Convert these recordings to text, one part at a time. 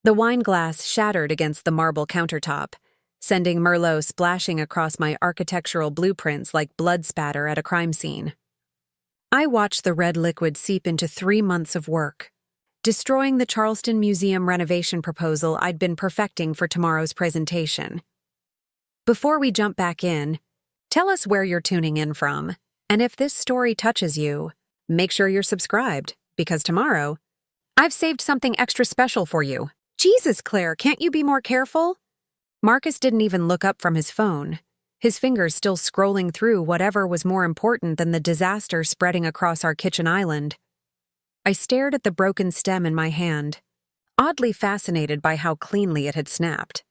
The wine glass shattered against the marble countertop, sending Merlot splashing across my architectural blueprints like blood spatter at a crime scene. I watched the red liquid seep into 3 months of work, destroying the Charleston Museum renovation proposal I'd been perfecting for tomorrow's presentation. Before we jump back in, tell us where you're tuning in from, and if this story touches you, make sure you're subscribed, because tomorrow, I've saved something extra special for you. Jesus, Claire, can't you be more careful? Marcus didn't even look up from his phone, his fingers still scrolling through whatever was more important than the disaster spreading across our kitchen island. I stared at the broken stem in my hand, oddly fascinated by how cleanly it had snapped.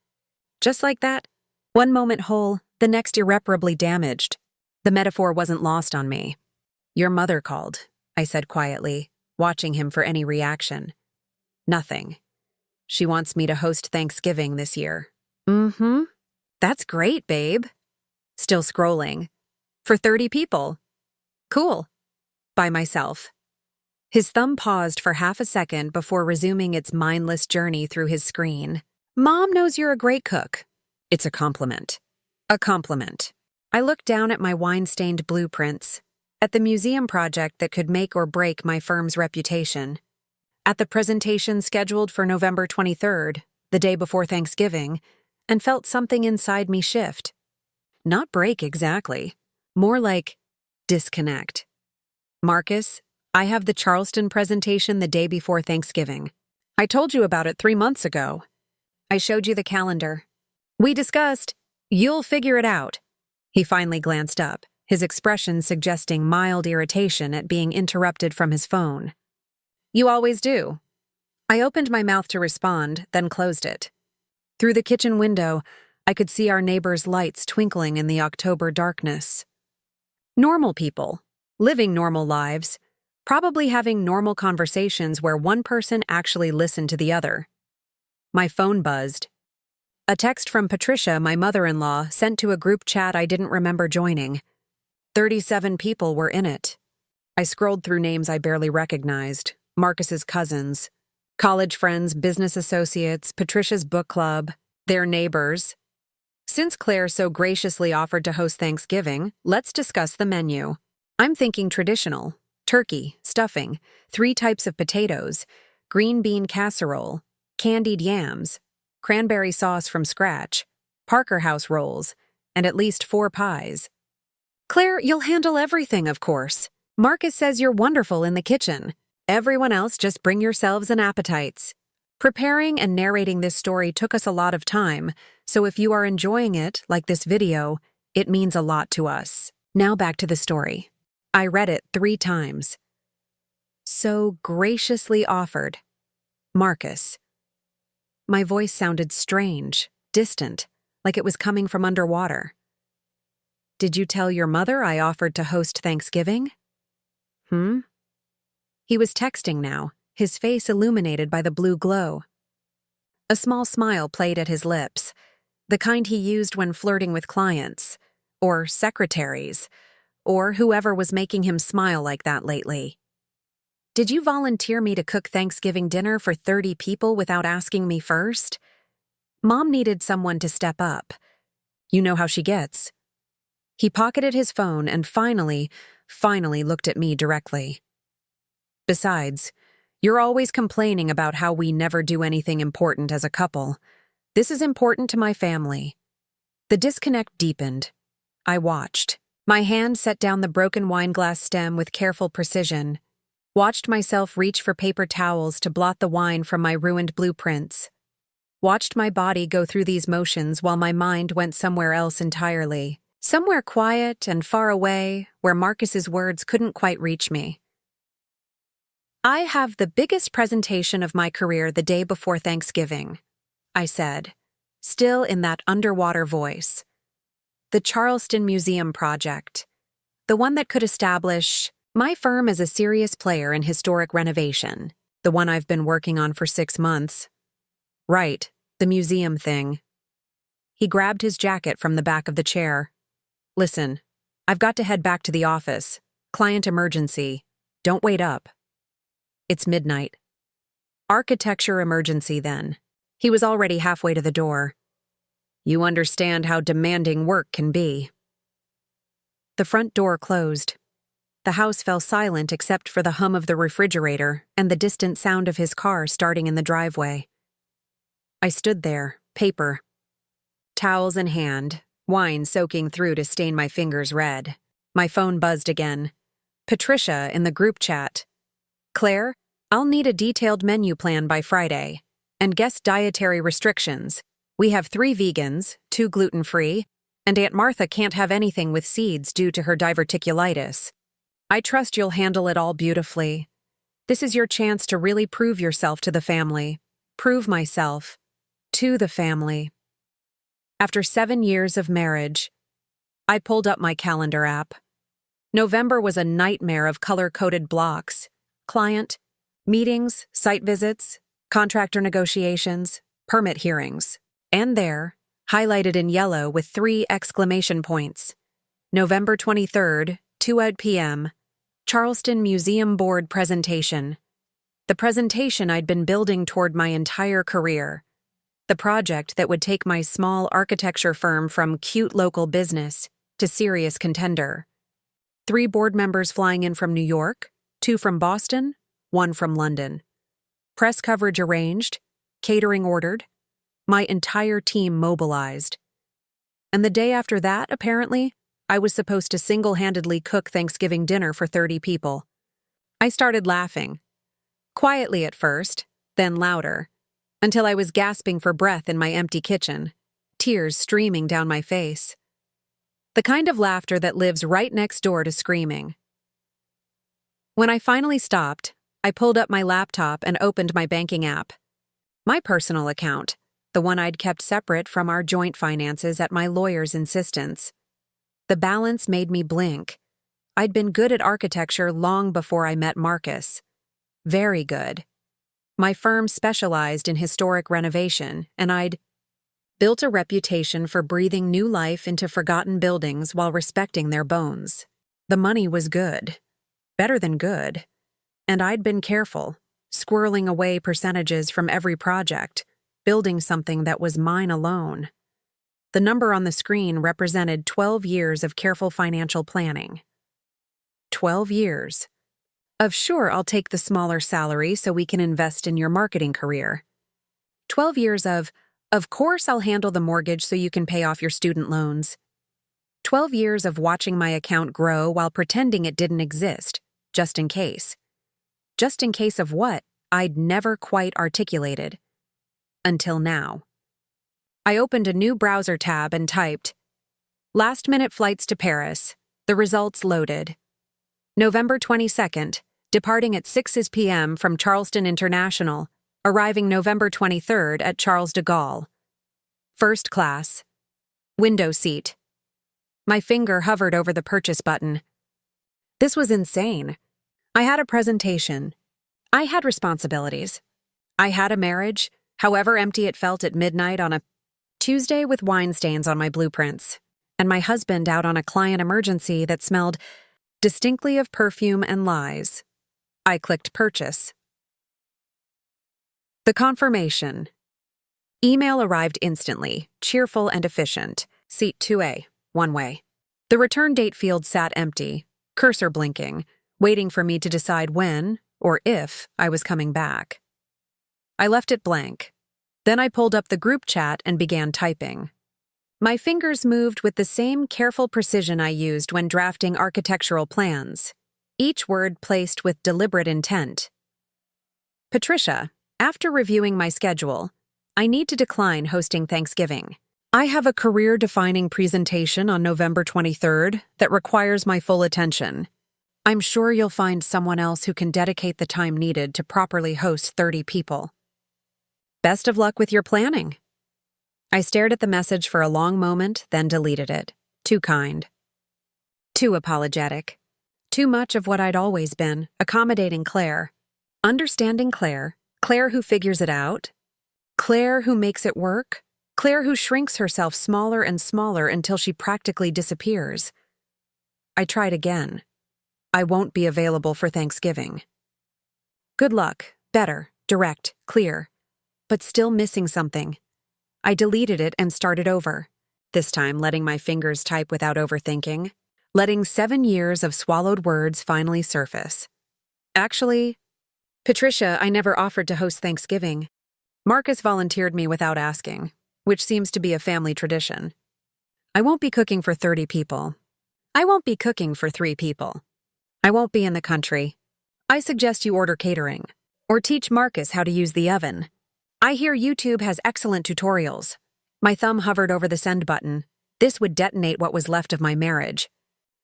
Just like that, one moment whole, the next irreparably damaged. The metaphor wasn't lost on me. Your mother called, I said quietly, watching him for any reaction. Nothing. She wants me to host Thanksgiving this year. That's great, babe. Still scrolling. For 30 people. Cool. By myself. His thumb paused for half a second before resuming its mindless journey through his screen. Mom knows you're a great cook. It's a compliment. A compliment. I looked down at my wine-stained blueprints, at the museum project that could make or break my firm's reputation, at the presentation scheduled for November 23rd, the day before Thanksgiving, and felt something inside me shift. Not break exactly, more like disconnect. Marcus, I have the Charleston presentation the day before Thanksgiving. I told you about it 3 months ago. I showed you the calendar. We discussed, you'll figure it out. He finally glanced up, his expression suggesting mild irritation at being interrupted from his phone. You always do. I opened my mouth to respond, then closed it. Through the kitchen window, I could see our neighbors' lights twinkling in the October darkness. Normal people, living normal lives, probably having normal conversations where one person actually listened to the other. My phone buzzed. A text from Patricia, my mother-in-law, sent to a group chat I didn't remember joining. 37 people were in it. I scrolled through names I barely recognized. Marcus's cousins, college friends, business associates, Patricia's book club, their neighbors. Since Claire so graciously offered to host Thanksgiving, let's discuss the menu. I'm thinking traditional. Turkey, stuffing, 3 types of potatoes, green bean casserole, candied yams, cranberry sauce from scratch, Parker House rolls, and at least 4 pies. Claire, you'll handle everything, of course. Marcus says you're wonderful in the kitchen. Everyone else just bring yourselves and appetites. Preparing and narrating this story took us a lot of time, so if you are enjoying it, like this video, it means a lot to us. Now back to the story. I read it 3 times. So graciously offered. Marcus. My voice sounded strange, distant, like it was coming from underwater. Did you tell your mother I offered to host Thanksgiving? He was texting now, his face illuminated by the blue glow. A small smile played at his lips, the kind he used when flirting with clients, or secretaries, or whoever was making him smile like that lately. Did you volunteer me to cook Thanksgiving dinner for 30 people without asking me first? Mom needed someone to step up. You know how she gets. He pocketed his phone and finally looked at me directly. Besides, you're always complaining about how we never do anything important as a couple. This is important to my family. The disconnect deepened. I watched. My hand set down the broken wine glass stem with careful precision. Watched myself reach for paper towels to blot the wine from my ruined blueprints. Watched my body go through these motions while my mind went somewhere else entirely. Somewhere quiet and far away, where Marcus's words couldn't quite reach me. I have the biggest presentation of my career the day before Thanksgiving, I said, still in that underwater voice. The Charleston Museum project, the one that could establish my firm as a serious player in historic renovation, the one I've been working on for 6 months. Right, the museum thing. He grabbed his jacket from the back of the chair. Listen, I've got to head back to the office. Client emergency. Don't wait up. It's midnight. Architecture emergency, then. He was already halfway to the door. "You understand how demanding work can be." The front door closed. The house fell silent except for the hum of the refrigerator and the distant sound of his car starting in the driveway. I stood there, paper, towels in hand, wine soaking through to stain my fingers red. My phone buzzed again. Patricia in the group chat. "Claire, I'll need a detailed menu plan by Friday. And guest dietary restrictions. We have 3 vegans, 2 gluten-free, and Aunt Martha can't have anything with seeds due to her diverticulitis. I trust you'll handle it all beautifully. This is your chance to really prove yourself to the family. Prove myself. To the family." After 7 years of marriage, I pulled up my calendar app. November was a nightmare of color-coded blocks. Client, meetings, site visits, contractor negotiations, permit hearings. And there, highlighted in yellow with 3 exclamation points. November 23rd, 2 p.m., Charleston Museum Board presentation. The presentation I'd been building toward my entire career. The project that would take my small architecture firm from cute local business to serious contender. 3 board members flying in from New York, 2 from Boston, 1 from London. Press coverage arranged, catering ordered, my entire team mobilized. And the day after that, apparently, I was supposed to single-handedly cook Thanksgiving dinner for 30 people. I started laughing. Quietly at first, then louder, until I was gasping for breath in my empty kitchen, tears streaming down my face. The kind of laughter that lives right next door to screaming. When I finally stopped, I pulled up my laptop and opened my banking app. My personal account, the one I'd kept separate from our joint finances at my lawyer's insistence. The balance made me blink. I'd been good at architecture long before I met Marcus. Very good. My firm specialized in historic renovation, and I'd built a reputation for breathing new life into forgotten buildings while respecting their bones. The money was good. Better than good. And I'd been careful, squirreling away percentages from every project, building something that was mine alone. The number on the screen represented 12 years of careful financial planning. 12 years. Of sure, I'll take the smaller salary so we can invest in your marketing career. 12 years of course I'll handle the mortgage so you can pay off your student loans. 12 years of watching my account grow while pretending it didn't exist, just in case. Just in case of what, I'd never quite articulated. Until now. I opened a new browser tab and typed, "Last-minute flights to Paris. The results loaded. November 22nd, departing at 6 p.m. from Charleston International, arriving November 23rd at Charles de Gaulle. First class. Window seat." My finger hovered over the purchase button. This was insane. I had a presentation. I had responsibilities. I had a marriage, however empty it felt at midnight on a Tuesday with wine stains on my blueprints, and my husband out on a client emergency that smelled distinctly of perfume and lies. I clicked purchase. The confirmation. Email arrived instantly, cheerful and efficient. Seat 2A, one way. The return date field sat empty, cursor blinking, waiting for me to decide when, or if, I was coming back. I left it blank. Then I pulled up the group chat and began typing. My fingers moved with the same careful precision I used when drafting architectural plans, each word placed with deliberate intent. "Patricia, after reviewing my schedule, I need to decline hosting Thanksgiving. I have a career-defining presentation on November 23rd that requires my full attention. I'm sure you'll find someone else who can dedicate the time needed to properly host 30 people. Best of luck with your planning." I stared at the message for a long moment, then deleted it. Too kind. Too apologetic. Too much of what I'd always been, accommodating Claire. Understanding Claire. Claire who figures it out. Claire who makes it work. Claire who shrinks herself smaller and smaller until she practically disappears. I tried again. I won't be available for Thanksgiving. Good luck. Better. Direct. Clear. but still missing something. I deleted it and started over, this time letting my fingers type without overthinking, letting 7 years of swallowed words finally surface. Actually, Patricia, I never offered to host Thanksgiving. Marcus volunteered me without asking, which seems to be a family tradition. I won't be cooking for 30 people. I won't be cooking for 3 people. I won't be in the country. I suggest you order catering, or teach Marcus how to use the oven. I hear YouTube has excellent tutorials. My thumb hovered over the send button. This would detonate what was left of my marriage.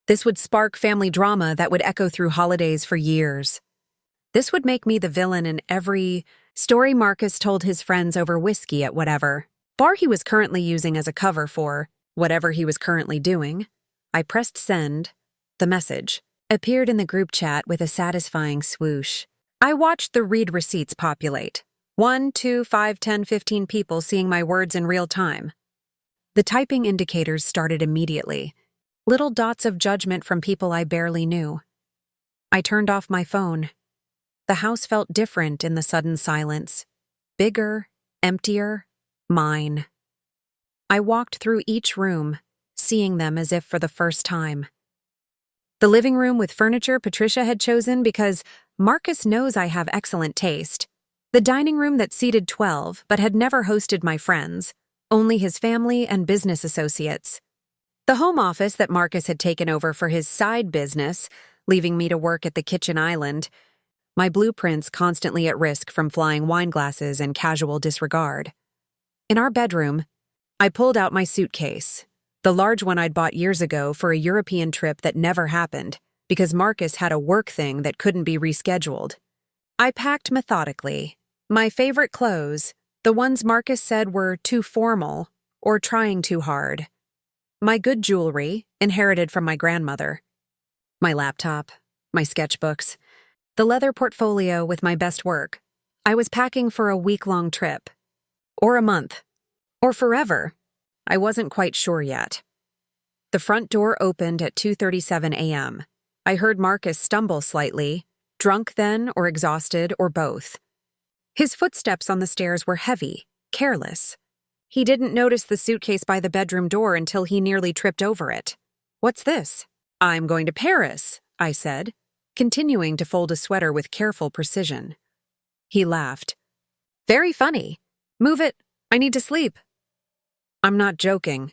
This would spark family drama that would echo through holidays for years. This would make me the villain in every story Marcus told his friends over whiskey at whatever bar he was currently using as a cover for whatever he was currently doing. I pressed send. The message appeared in the group chat with a satisfying swoosh. I watched the read receipts populate. 1, 2, 5, 10, 15 people seeing my words in real time. The typing indicators started immediately. Little dots of judgment from people I barely knew. I turned off my phone. The house felt different in the sudden silence. Bigger, emptier, mine. I walked through each room, seeing them as if for the first time. The living room with furniture Patricia had chosen because Marcus knows I have excellent taste. The dining room that seated 12 but had never hosted my friends, only his family and business associates. The home office that Marcus had taken over for his side business, leaving me to work at the kitchen island. My blueprints constantly at risk from flying wine glasses and casual disregard. In our bedroom, I pulled out my suitcase, the large one I'd bought years ago for a European trip that never happened because Marcus had a work thing that couldn't be rescheduled. I packed methodically. My favorite clothes, the ones Marcus said were too formal or trying too hard. My good jewelry, inherited from my grandmother. My laptop, my sketchbooks, the leather portfolio with my best work. I was packing for a week-long trip. Or a month. Or forever. I wasn't quite sure yet. The front door opened at 2:37 a.m. I heard Marcus stumble slightly, drunk then or exhausted or both. His footsteps on the stairs were heavy, careless. He didn't notice the suitcase by the bedroom door until he nearly tripped over it. "What's this?" "I'm going to Paris," I said, continuing to fold a sweater with careful precision. He laughed. "Very funny. Move it. I need to sleep." "I'm not joking."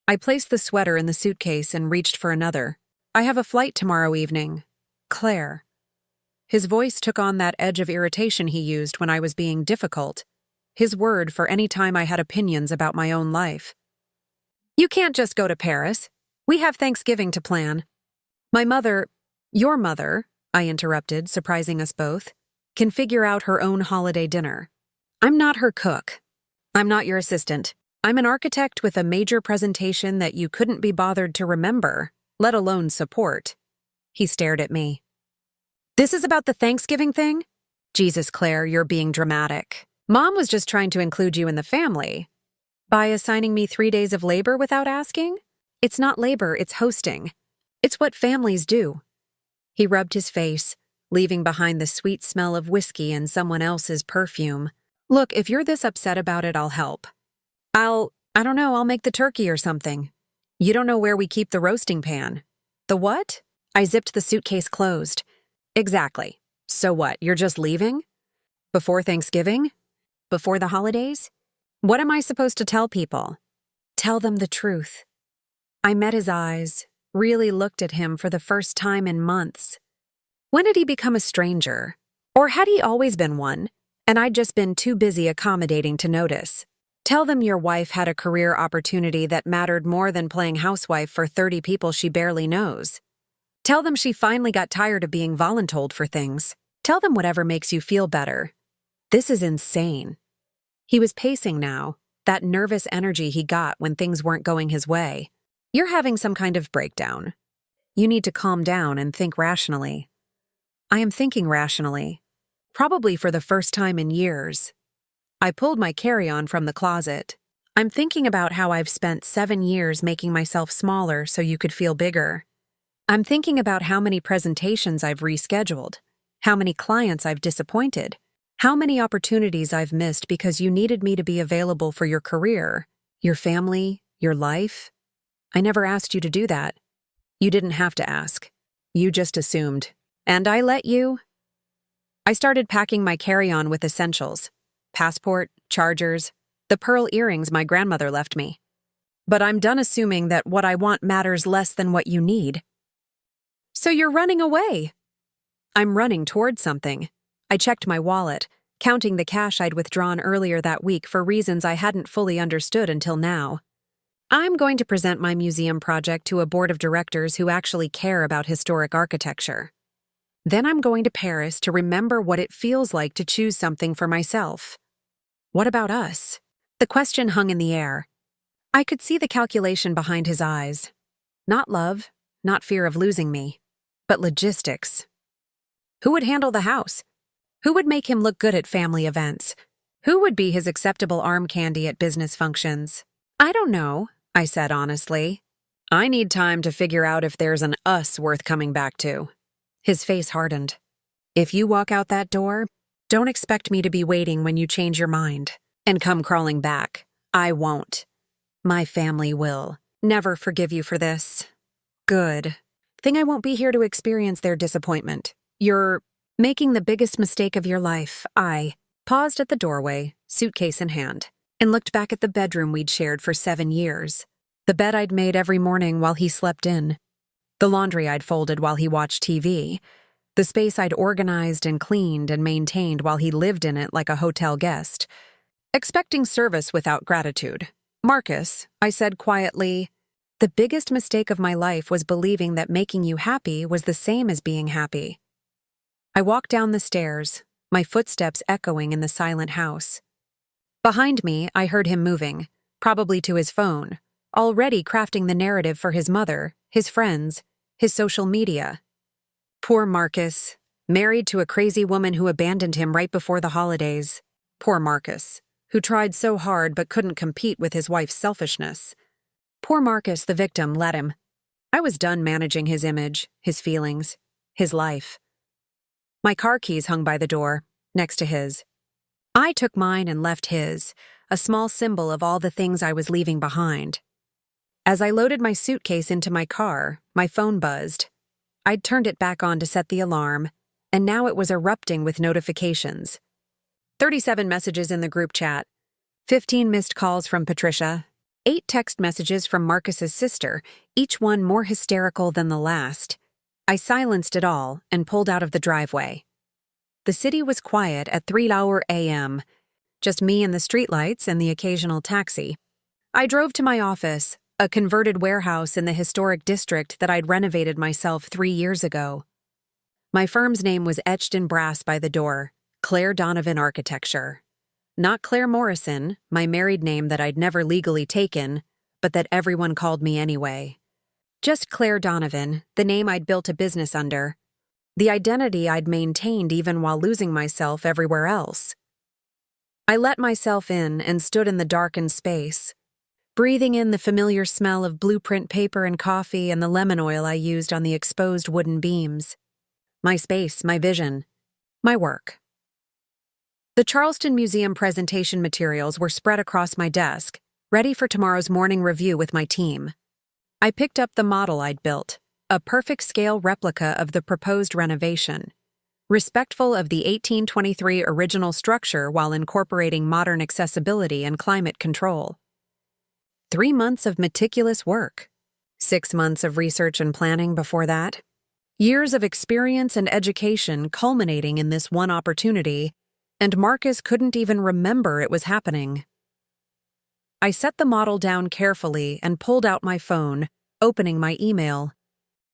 I placed the sweater in the suitcase and reached for another. "I have a flight tomorrow evening. Claire." His voice took on that edge of irritation he used when I was being difficult. His word for any time I had opinions about my own life. "You can't just go to Paris. We have Thanksgiving to plan." "My mother, your mother," I interrupted, surprising us both, "can figure out her own holiday dinner. I'm not her cook. I'm not your assistant. I'm an architect with a major presentation that you couldn't be bothered to remember, let alone support." He stared at me. "This is about the Thanksgiving thing?" "Jesus, Claire, you're being dramatic. Mom was just trying to include you in the family. By assigning me 3 days of labor without asking? It's not labor, it's hosting. It's what families do." He rubbed his face, leaving behind the sweet smell of whiskey and someone else's perfume. "Look, if you're this upset about it, I'll help. I don't know, I'll make the turkey or something. You don't know where we keep the roasting pan." "The what?" I zipped the suitcase closed. "Exactly. So what, you're just leaving? Before Thanksgiving? Before the holidays? What am I supposed to tell people?" "Tell them the truth." I met his eyes, really looked at him for the first time in months. When had he become a stranger? Or had he always been one, and I'd just been too busy accommodating to notice? "Tell them your wife had a career opportunity that mattered more than playing housewife for 30 people she barely knows. Tell them she finally got tired of being voluntold for things. Tell them whatever makes you feel better. This is insane." He was pacing now, that nervous energy he got when things weren't going his way. "You're having some kind of breakdown. You need to calm down and think rationally." I am thinking rationally, probably for the first time in years. I pulled my carry-on from the closet. I'm thinking about how I've spent 7 years making myself smaller so you could feel bigger. I'm thinking about how many presentations I've rescheduled, how many clients I've disappointed, How many opportunities I've missed because you needed me to be available for your career, your family, your life. I never asked you to do that. You didn't have to ask. You just assumed. And I let you. I started packing my carry-on with essentials. Passport, chargers, the pearl earrings my grandmother left me. But I'm done assuming that what I want matters less than what you need. So you're running away. I'm running toward something. I checked my wallet, counting the cash I'd withdrawn earlier that week for reasons I hadn't fully understood until now. I'm going to present my museum project to a board of directors who actually care about historic architecture. Then I'm going to Paris to remember what it feels like to choose something for myself. What about us? The question hung in the air. I could see the calculation behind his eyes. Not love, not fear of losing me, but logistics. Who would handle the house? Who would make him look good at family events? Who would be his acceptable arm candy at business functions? I don't know, I said honestly. I need time to figure out if there's an us worth coming back to. His face hardened. If you walk out that door, don't expect me to be waiting when you change your mind and come crawling back. I won't. My family will. Never forgive you for this. Good. Think I won't be here to experience their disappointment. You're making the biggest mistake of your life. I paused at the doorway, suitcase in hand, and looked back at the bedroom we'd shared for 7 years. The bed I'd made every morning while he slept in. The laundry I'd folded while he watched TV. The space I'd organized and cleaned and maintained while he lived in it like a hotel guest. Expecting service without gratitude. Marcus, I said quietly, the biggest mistake of my life was believing that making you happy was the same as being happy. I walked down the stairs, my footsteps echoing in the silent house. Behind me, I heard him moving, probably to his phone, already crafting the narrative for his mother, his friends, his social media. Poor Marcus, married to a crazy woman who abandoned him right before the holidays. Poor Marcus, who tried so hard but couldn't compete with his wife's selfishness. Poor Marcus, the victim, let him. I was done managing his image, his feelings, his life. My car keys hung by the door, next to his. I took mine and left his, a small symbol of all the things I was leaving behind. As I loaded my suitcase into my car, my phone buzzed. I'd turned it back on to set the alarm, and now it was erupting with notifications. 37 messages in the group chat, 15 missed calls from Patricia, 8 text messages from Marcus's sister, each one more hysterical than the last. I silenced it all and pulled out of the driveway. The city was quiet at 3 a.m., just me and the streetlights and the occasional taxi. I drove to my office, a converted warehouse in the historic district that I'd renovated myself 3 years ago. My firm's name was etched in brass by the door, Claire Donovan Architecture. Not Claire Morrison, my married name that I'd never legally taken, but that everyone called me anyway. Just Claire Donovan, the name I'd built a business under. The identity I'd maintained even while losing myself everywhere else. I let myself in and stood in the darkened space, breathing in the familiar smell of blueprint paper and coffee and the lemon oil I used on the exposed wooden beams. My space, my vision, my work. The Charleston Museum presentation materials were spread across my desk, ready for tomorrow's morning review with my team. I picked up the model I'd built, a perfect-scale replica of the proposed renovation, respectful of the 1823 original structure while incorporating modern accessibility and climate control. 3 months of meticulous work. 6 months of research and planning before that. Years of experience and education culminating in this one opportunity, and Marcus couldn't even remember it was happening. I set the model down carefully and pulled out my phone, opening my email.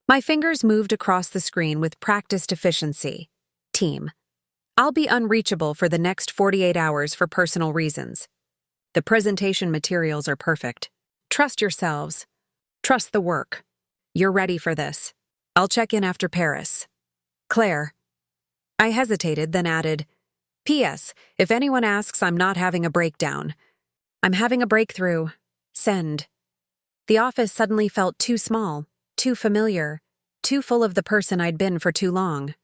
My fingers moved across the screen with practiced efficiency. Team. I'll be unreachable for the next 48 hours for personal reasons. The presentation materials are perfect. Trust yourselves. Trust the work. You're ready for this. I'll check in after Paris. Claire. I hesitated, then added, P.S. If anyone asks, I'm not having a breakdown. I'm having a breakthrough. Send. The office suddenly felt too small, too familiar, too full of the person I'd been for too long.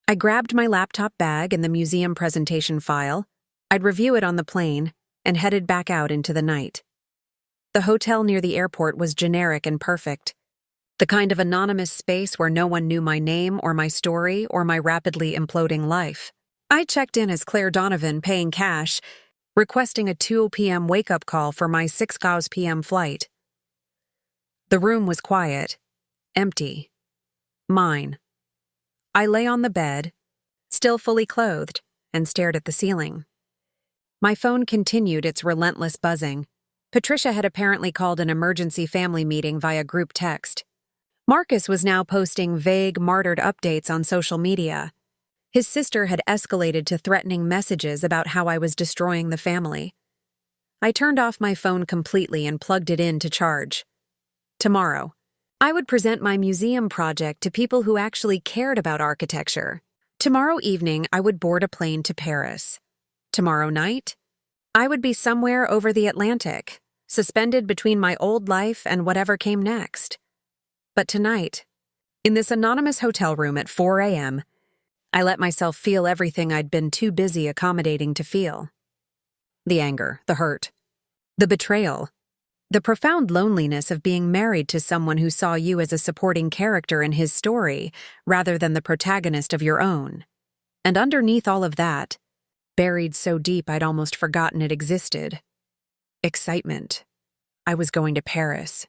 I grabbed my laptop bag and the museum presentation file. I'd review it on the plane and headed back out into the night. The hotel near the airport was generic and perfect. The kind of anonymous space where no one knew my name or my story or my rapidly imploding life. I checked in as Claire Donovan, paying cash, requesting a 2 p.m. wake-up call for my 6 p.m. flight. The room was quiet, empty. Mine. I lay on the bed, still fully clothed, and stared at the ceiling. My phone continued its relentless buzzing. Patricia had apparently called an emergency family meeting via group text. Marcus was now posting vague, martyred updates on social media. His sister had escalated to threatening messages about how I was destroying the family. I turned off my phone completely and plugged it in to charge. Tomorrow, I would present my museum project to people who actually cared about architecture. Tomorrow evening, I would board a plane to Paris. Tomorrow night, I would be somewhere over the Atlantic, suspended between my old life and whatever came next. But tonight, in this anonymous hotel room at 4 a.m., I let myself feel everything I'd been too busy accommodating to feel. The anger, the hurt, the betrayal, the profound loneliness of being married to someone who saw you as a supporting character in his story rather than the protagonist of your own. And underneath all of that, buried so deep I'd almost forgotten it existed, excitement. I was going to Paris.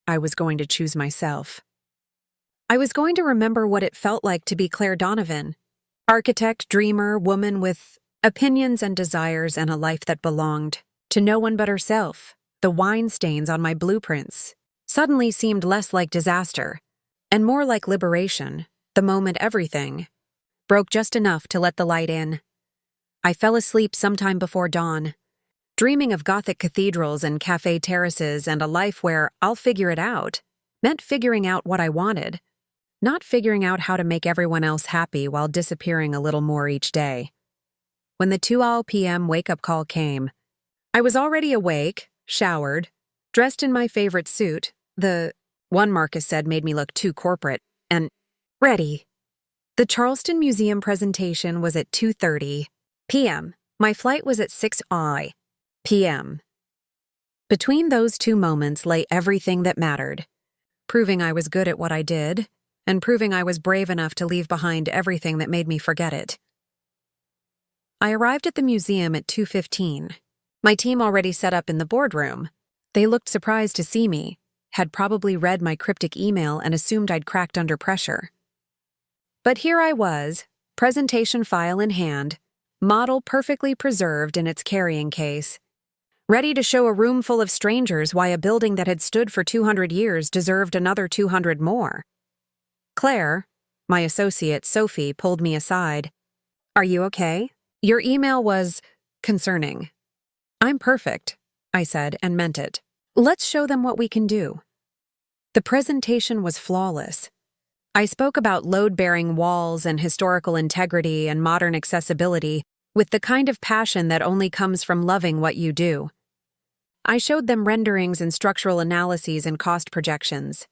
I was going to choose myself. I was going to remember what it felt like to be Claire Donovan, architect, dreamer, woman with opinions and desires and a life that belonged to no one but herself. The wine stains on my blueprints suddenly seemed less like disaster and more like liberation, the moment everything broke just enough to let the light in. I fell asleep sometime before dawn, dreaming of Gothic cathedrals and cafe terraces and a life where I'll figure it out meant figuring out what I wanted, not figuring out how to make everyone else happy while disappearing a little more each day. When the 2 p.m. wake-up call came, I was already awake, showered, dressed in my favorite suit, the one Marcus said made me look too corporate, and ready. The Charleston Museum presentation was at 2:30 p.m. My flight was at 6 p.m. Between those two moments lay everything that mattered, proving I was good at what I did, and proving I was brave enough to leave behind everything that made me forget it. I arrived at the museum at 2:15. My team already set up in the boardroom. They looked surprised to see me, had probably read my cryptic email and assumed I'd cracked under pressure. But here I was, presentation file in hand, model perfectly preserved in its carrying case, ready to show a room full of strangers why a building that had stood for 200 years deserved another 200 more. Claire, my associate Sophie, pulled me aside. "Are you okay? Your email was concerning." "I'm perfect," I said, and meant it. "Let's show them what we can do." The presentation was flawless. I spoke about load-bearing walls and historical integrity and modern accessibility with the kind of passion that only comes from loving what you do. I showed them renderings and structural analyses and cost projections.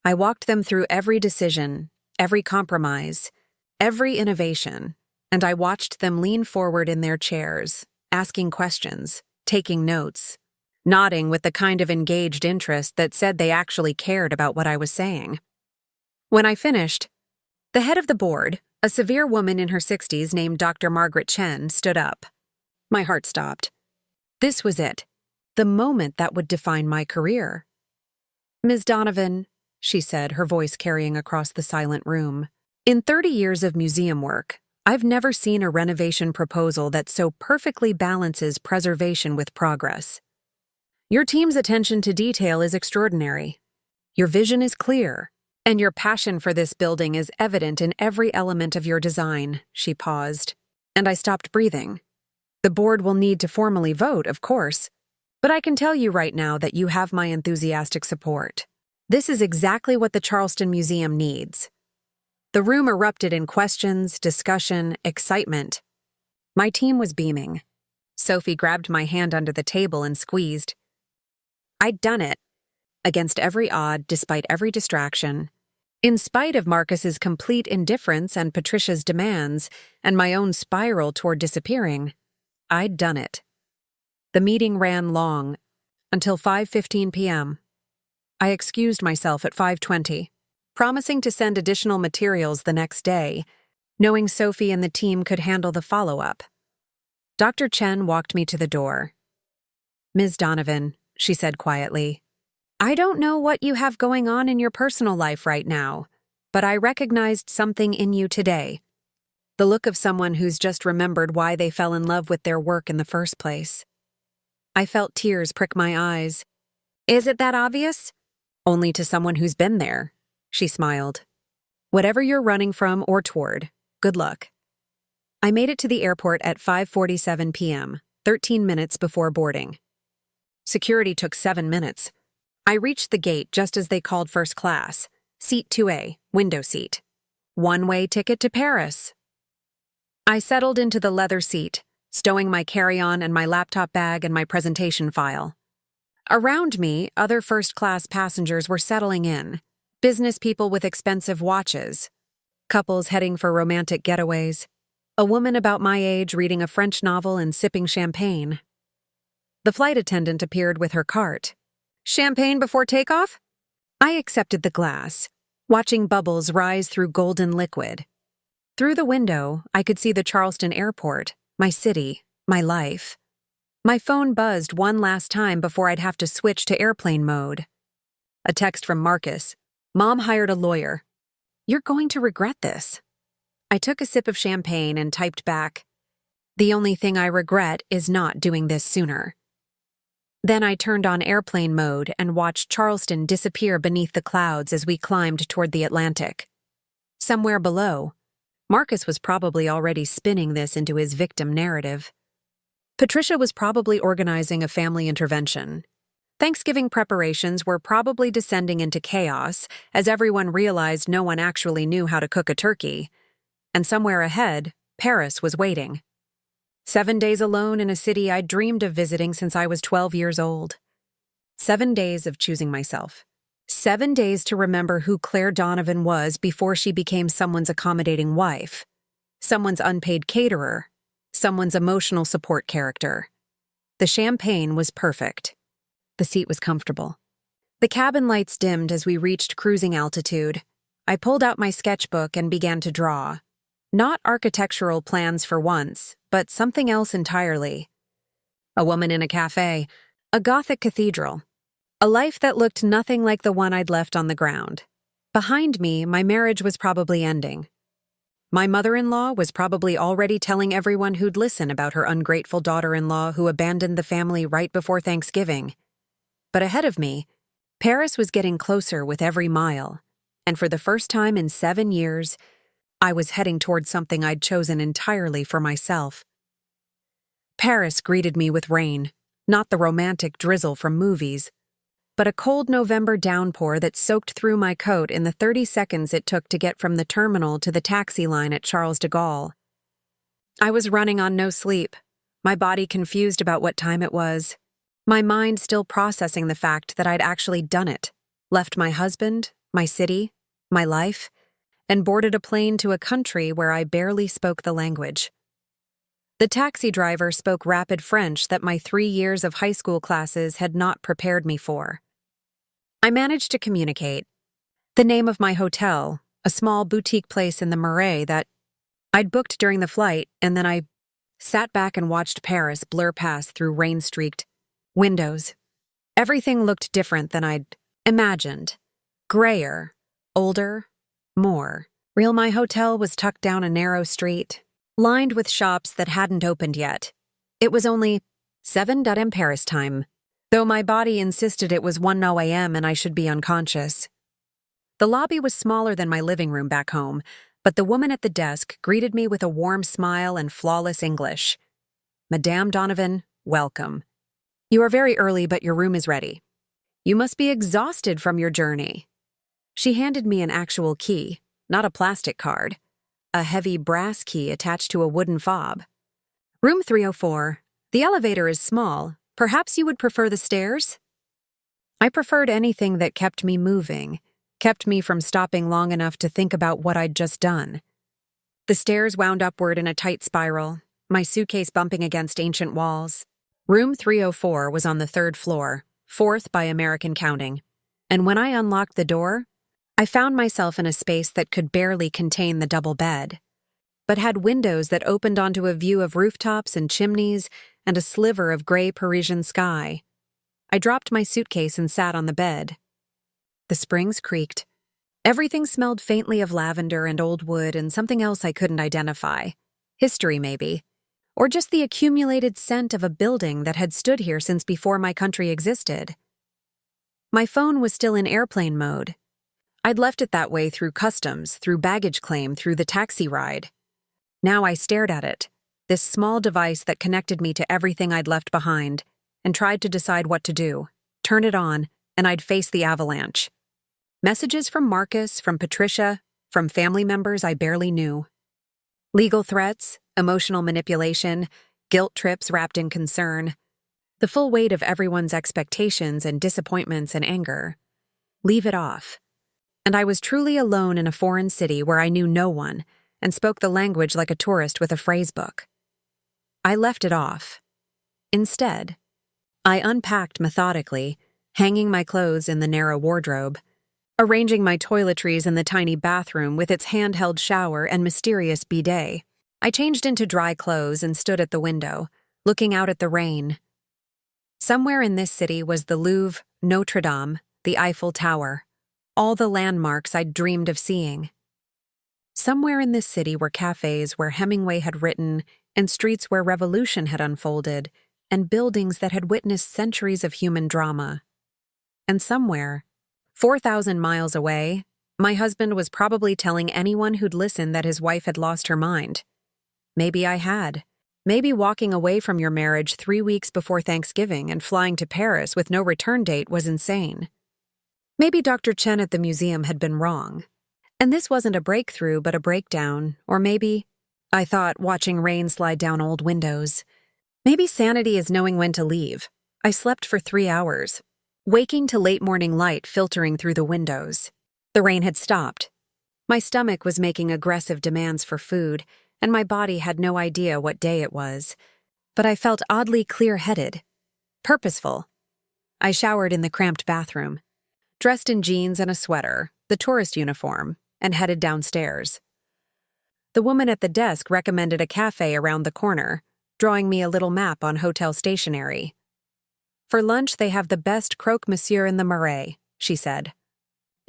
I walked them through every decision, every compromise, every innovation, and I watched them lean forward in their chairs, asking questions, taking notes, nodding with the kind of engaged interest that said they actually cared about what I was saying. When I finished, the head of the board, a severe woman in her 60s named Dr. Margaret Chen, stood up. My heart stopped. This was it, the moment that would define my career. "Ms. Donovan," she said, her voice carrying across the silent room, "in 30 years of museum work, I've never seen a renovation proposal that so perfectly balances preservation with progress. Your team's attention to detail is extraordinary. Your vision is clear, and your passion for this building is evident in every element of your design." She paused, and I stopped breathing. "The board will need to formally vote, of course, but I can tell you right now that you have my enthusiastic support. This is exactly what the Charleston Museum needs." The room erupted in questions, discussion, excitement. My team was beaming. Sophie grabbed my hand under the table and squeezed. I'd done it. Against every odd, despite every distraction. In spite of Marcus's complete indifference and Patricia's demands, and my own spiral toward disappearing, I'd done it. The meeting ran long, until 5:15 p.m. I excused myself at 5:20, promising to send additional materials the next day, knowing Sophie and the team could handle the follow-up. Dr. Chen walked me to the door. "Ms. Donovan," she said quietly, "I don't know what you have going on in your personal life right now, but I recognized something in you today. The look of someone who's just remembered why they fell in love with their work in the first place." I felt tears prick my eyes. "Is it that obvious?" "Only to someone who's been there," she smiled. "Whatever you're running from or toward, good luck." I made it to the airport at 5:47 p.m., 13 minutes before boarding. Security took 7 minutes. I reached the gate just as they called first class, seat 2A, window seat. One-way ticket to Paris. I settled into the leather seat, stowing my carry-on and my laptop bag and my presentation file. Around me, other first-class passengers were settling in, business people with expensive watches, couples heading for romantic getaways, a woman about my age reading a French novel and sipping champagne. The flight attendant appeared with her cart. "Champagne before takeoff?" I accepted the glass, watching bubbles rise through golden liquid. Through the window, I could see the Charleston airport, my city, my life. My phone buzzed one last time before I'd have to switch to airplane mode. A text from Marcus. "Mom hired a lawyer. You're going to regret this." I took a sip of champagne and typed back, "The only thing I regret is not doing this sooner." Then I turned on airplane mode and watched Charleston disappear beneath the clouds as we climbed toward the Atlantic. Somewhere below, Marcus was probably already spinning this into his victim narrative. Patricia was probably organizing a family intervention. Thanksgiving preparations were probably descending into chaos as everyone realized no one actually knew how to cook a turkey. And somewhere ahead, Paris was waiting. 7 days alone in a city I'd dreamed of visiting since I was 12 years old. 7 days of choosing myself. 7 days to remember who Claire Donovan was before she became someone's accommodating wife, someone's unpaid caterer, someone's emotional support character. The champagne was perfect. The seat was comfortable. The cabin lights dimmed as we reached cruising altitude. I pulled out my sketchbook and began to draw. Not architectural plans for once, but something else entirely. A woman in a cafe, a Gothic cathedral, a life that looked nothing like the one I'd left on the ground. Behind me, my marriage was probably ending. My mother-in-law was probably already telling everyone who'd listen about her ungrateful daughter-in-law who abandoned the family right before Thanksgiving. But ahead of me, Paris was getting closer with every mile, and for the first time in 7 years, I was heading toward something I'd chosen entirely for myself. Paris greeted me with rain, not the romantic drizzle from movies, but a cold November downpour that soaked through my coat in the 30 seconds it took to get from the terminal to the taxi line at Charles de Gaulle. I was running on no sleep, my body confused about what time it was, my mind still processing the fact that I'd actually done it, left my husband, my city, my life, and boarded a plane to a country where I barely spoke the language. The taxi driver spoke rapid French that my 3 years of high school classes had not prepared me for. I managed to communicate. The name of my hotel, a small boutique place in the Marais that I'd booked during the flight, and then I sat back and watched Paris blur past through rain-streaked windows. Everything looked different than I'd imagined. Grayer, older, more real. My hotel was tucked down a narrow street, lined with shops that hadn't opened yet. It was only 7 a.m. Paris time, though my body insisted it was 1 a.m. and I should be unconscious. The lobby was smaller than my living room back home, but the woman at the desk greeted me with a warm smile and flawless English. "Madame Donovan, welcome. You are very early, but your room is ready. You must be exhausted from your journey." She handed me an actual key, not a plastic card, a heavy brass key attached to a wooden fob. "Room 304. The elevator is small. Perhaps you would prefer the stairs?" I preferred anything that kept me moving, kept me from stopping long enough to think about what I'd just done. The stairs wound upward in a tight spiral, my suitcase bumping against ancient walls. Room 304 was on the third floor, fourth by American counting, and when I unlocked the door, I found myself in a space that could barely contain the double bed, but had windows that opened onto a view of rooftops and chimneys and a sliver of gray Parisian sky. I dropped my suitcase and sat on the bed. The springs creaked. Everything smelled faintly of lavender and old wood and something else I couldn't identify. History, maybe. Or just the accumulated scent of a building that had stood here since before my country existed. My phone was still in airplane mode. I'd left it that way through customs, through baggage claim, through the taxi ride. Now I stared at it, this small device that connected me to everything I'd left behind, and tried to decide what to do. Turn it on, and I'd face the avalanche. Messages from Marcus, from Patricia, from family members I barely knew. Legal threats, emotional manipulation, guilt trips wrapped in concern. The full weight of everyone's expectations and disappointments and anger. Leave it off. And I was truly alone in a foreign city where I knew no one and spoke the language like a tourist with a phrasebook. I left it off. Instead, I unpacked methodically, hanging my clothes in the narrow wardrobe, arranging my toiletries in the tiny bathroom with its handheld shower and mysterious bidet. I changed into dry clothes and stood at the window, looking out at the rain. Somewhere in this city was the Louvre, Notre Dame, the Eiffel Tower, all the landmarks I'd dreamed of seeing. Somewhere in this city were cafes where Hemingway had written, and streets where revolution had unfolded, and buildings that had witnessed centuries of human drama. And somewhere, 4,000 miles away, my husband was probably telling anyone who'd listen that his wife had lost her mind. Maybe I had. Maybe walking away from your marriage 3 weeks before Thanksgiving and flying to Paris with no return date was insane. Maybe Dr. Chen at the museum had been wrong. And this wasn't a breakthrough but a breakdown, or maybe, I thought, watching rain slide down old windows. Maybe sanity is knowing when to leave. I slept for 3 hours, waking to late morning light filtering through the windows. The rain had stopped. My stomach was making aggressive demands for food, and my body had no idea what day it was. But I felt oddly clear-headed, purposeful. I showered in the cramped bathroom, dressed in jeans and a sweater, the tourist uniform, and headed downstairs. The woman at the desk recommended a cafe around the corner, drawing me a little map on hotel stationery. For lunch, they have the best croque monsieur in the Marais, she said.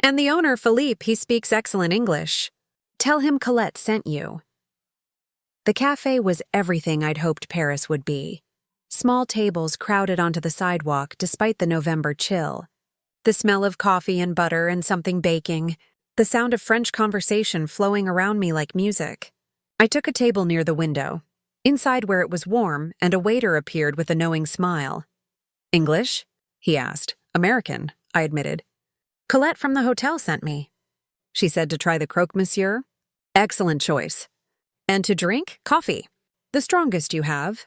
And the owner, Philippe, he speaks excellent English. Tell him Colette sent you. The cafe was everything I'd hoped Paris would be. Small tables crowded onto the sidewalk despite the November chill. The smell of coffee and butter and something baking. The sound of French conversation flowing around me like music. I took a table near the window, inside where it was warm, and a waiter appeared with a knowing smile. English? He asked. American, I admitted. Colette from the hotel sent me. She said to try the croque monsieur. Excellent choice. And to drink, coffee. The strongest you have.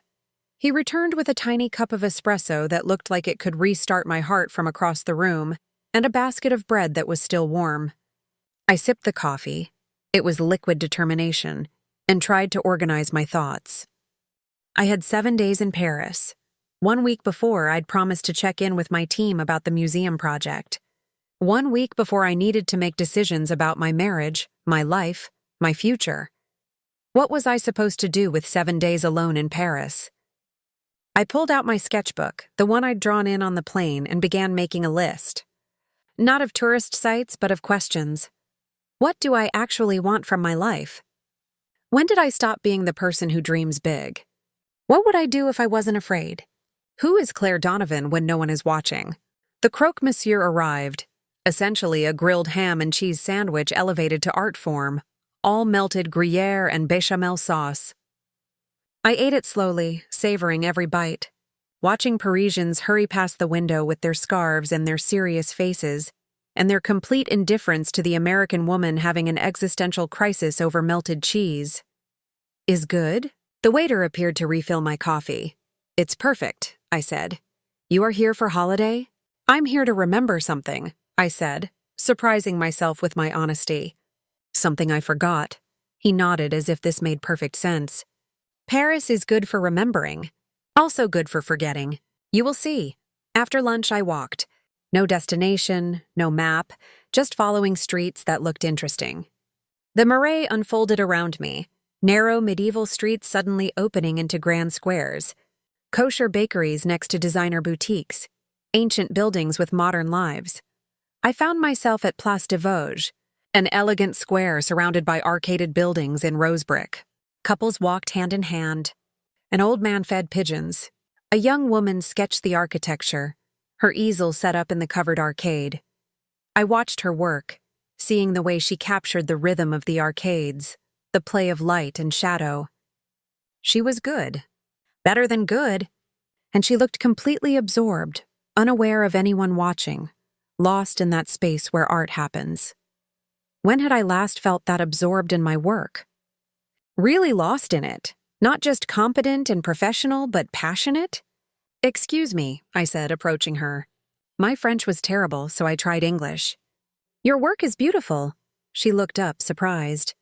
He returned with a tiny cup of espresso that looked like it could restart my heart from across the room, and a basket of bread that was still warm. I sipped the coffee. It was liquid determination, and tried to organize my thoughts. I had 7 days in Paris. 1 week before, I'd promised to check in with my team about the museum project. 1 week before I needed to make decisions about my marriage, my life, my future. What was I supposed to do with 7 days alone in Paris? I pulled out my sketchbook, the one I'd drawn in on the plane, and began making a list. Not of tourist sites, but of questions. What do I actually want from my life? When did I stop being the person who dreams big? What would I do if I wasn't afraid? Who is Claire Donovan when no one is watching? The croque monsieur arrived, essentially a grilled ham and cheese sandwich elevated to art form, all melted Gruyere and bechamel sauce. I ate it slowly, savoring every bite, watching Parisians hurry past the window with their scarves and their serious faces, and their complete indifference to the American woman having an existential crisis over melted cheese. Is good? The waiter appeared to refill my coffee. It's perfect, I said. You are here for holiday? I'm here to remember something, I said, surprising myself with my honesty. Something I forgot. He nodded as if this made perfect sense. Paris is good for remembering, also good for forgetting. You will see. After lunch, I walked. No destination, no map, just following streets that looked interesting. The Marais unfolded around me, narrow medieval streets suddenly opening into grand squares, kosher bakeries next to designer boutiques, ancient buildings with modern lives. I found myself at Place des Vosges, an elegant square surrounded by arcaded buildings in rose brick. Couples walked hand in hand. An old man fed pigeons. A young woman sketched the architecture, her easel set up in the covered arcade. I watched her work, seeing the way she captured the rhythm of the arcades, the play of light and shadow. She was good, better than good, and she looked completely absorbed, unaware of anyone watching, lost in that space where art happens. When had I last felt that absorbed in my work? Really lost in it, not just competent and professional, but passionate? "Excuse me," I said, approaching her. My French was terrible, so I tried English. "Your work is beautiful." She looked up, surprised.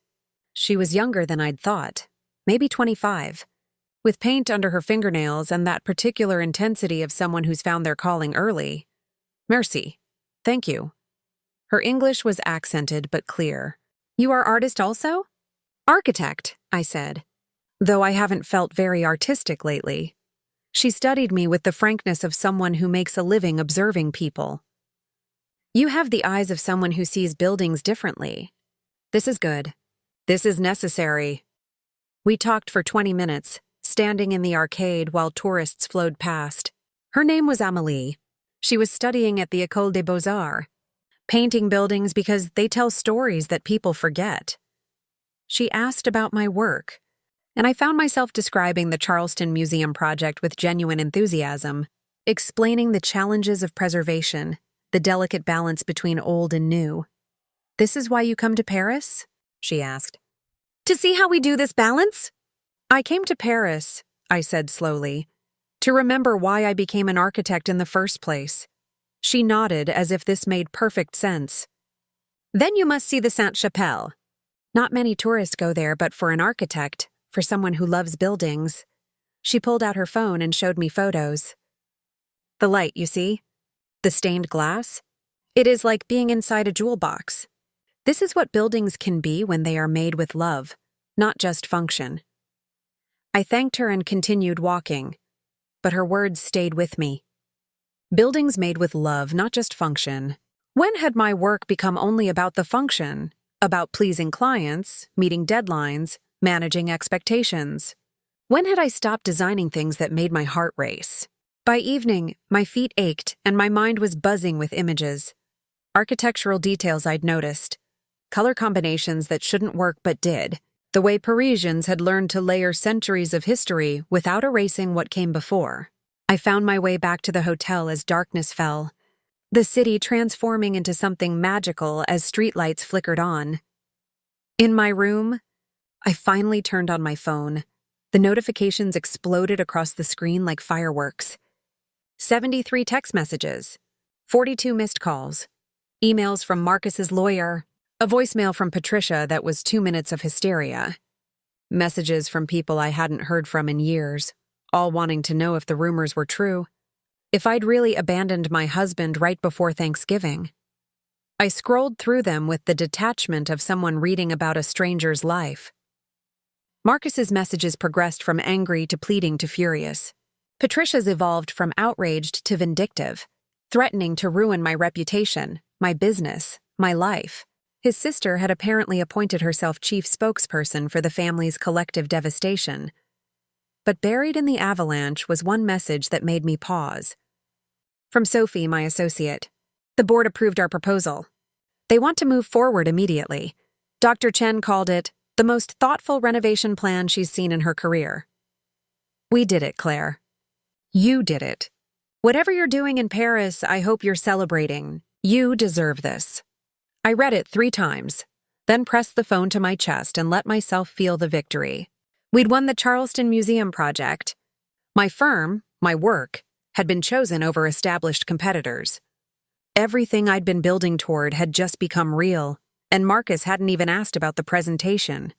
She was younger than I'd thought, maybe 25, with paint under her fingernails and that particular intensity of someone who's found their calling early. "Merci. Thank you." Her English was accented but clear. "You are artist also?" "Architect," I said, though I haven't felt very artistic lately. She studied me with the frankness of someone who makes a living observing people. "You have the eyes of someone who sees buildings differently. This is good. This is necessary." We talked for 20 minutes, standing in the arcade while tourists flowed past. Her name was Amélie. She was studying at the École des Beaux-Arts, painting buildings because they tell stories that people forget. She asked about my work, and I found myself describing the Charleston Museum project with genuine enthusiasm, explaining the challenges of preservation, the delicate balance between old and new. "This is why you come to Paris?" she asked. "To see how we do this balance?" "I came to Paris," I said slowly, "to remember why I became an architect in the first place." She nodded as if this made perfect sense. "Then you must see the Sainte-Chapelle. Not many tourists go there, but for an architect, for someone who loves buildings." She pulled out her phone and showed me photos. "The light, you see? The stained glass? It is like being inside a jewel box. This is what buildings can be when they are made with love, not just function." I thanked her and continued walking, but her words stayed with me. Buildings made with love, not just function. When had my work become only about the function, about pleasing clients, meeting deadlines, managing expectations? When had I stopped designing things that made my heart race? By evening, my feet ached and my mind was buzzing with images. Architectural details I'd noticed. Color combinations that shouldn't work but did. The way Parisians had learned to layer centuries of history without erasing what came before. I found my way back to the hotel as darkness fell, the city transforming into something magical as streetlights flickered on. In my room, I finally turned on my phone. The notifications exploded across the screen like fireworks. 73 text messages, 42 missed calls, emails from Marcus's lawyer, a voicemail from Patricia that was 2 minutes of hysteria, messages from people I hadn't heard from in years, all wanting to know if the rumors were true, if I'd really abandoned my husband right before Thanksgiving. I scrolled through them with the detachment of someone reading about a stranger's life. Marcus's messages progressed from angry to pleading to furious. Patricia's evolved from outraged to vindictive, threatening to ruin my reputation, my business, my life. His sister had apparently appointed herself chief spokesperson for the family's collective devastation. But buried in the avalanche was one message that made me pause. From Sophie, my associate. "The board approved our proposal. They want to move forward immediately. Dr. Chen called it the most thoughtful renovation plan she's seen in her career." "We did it, Claire. You did it. Whatever you're doing in Paris, I hope you're celebrating. You deserve this." I read it 3 times, then pressed the phone to my chest and let myself feel the victory. We'd won the Charleston Museum project. My firm, my work, had been chosen over established competitors. Everything I'd been building toward had just become real, and Marcus hadn't even asked about the presentation.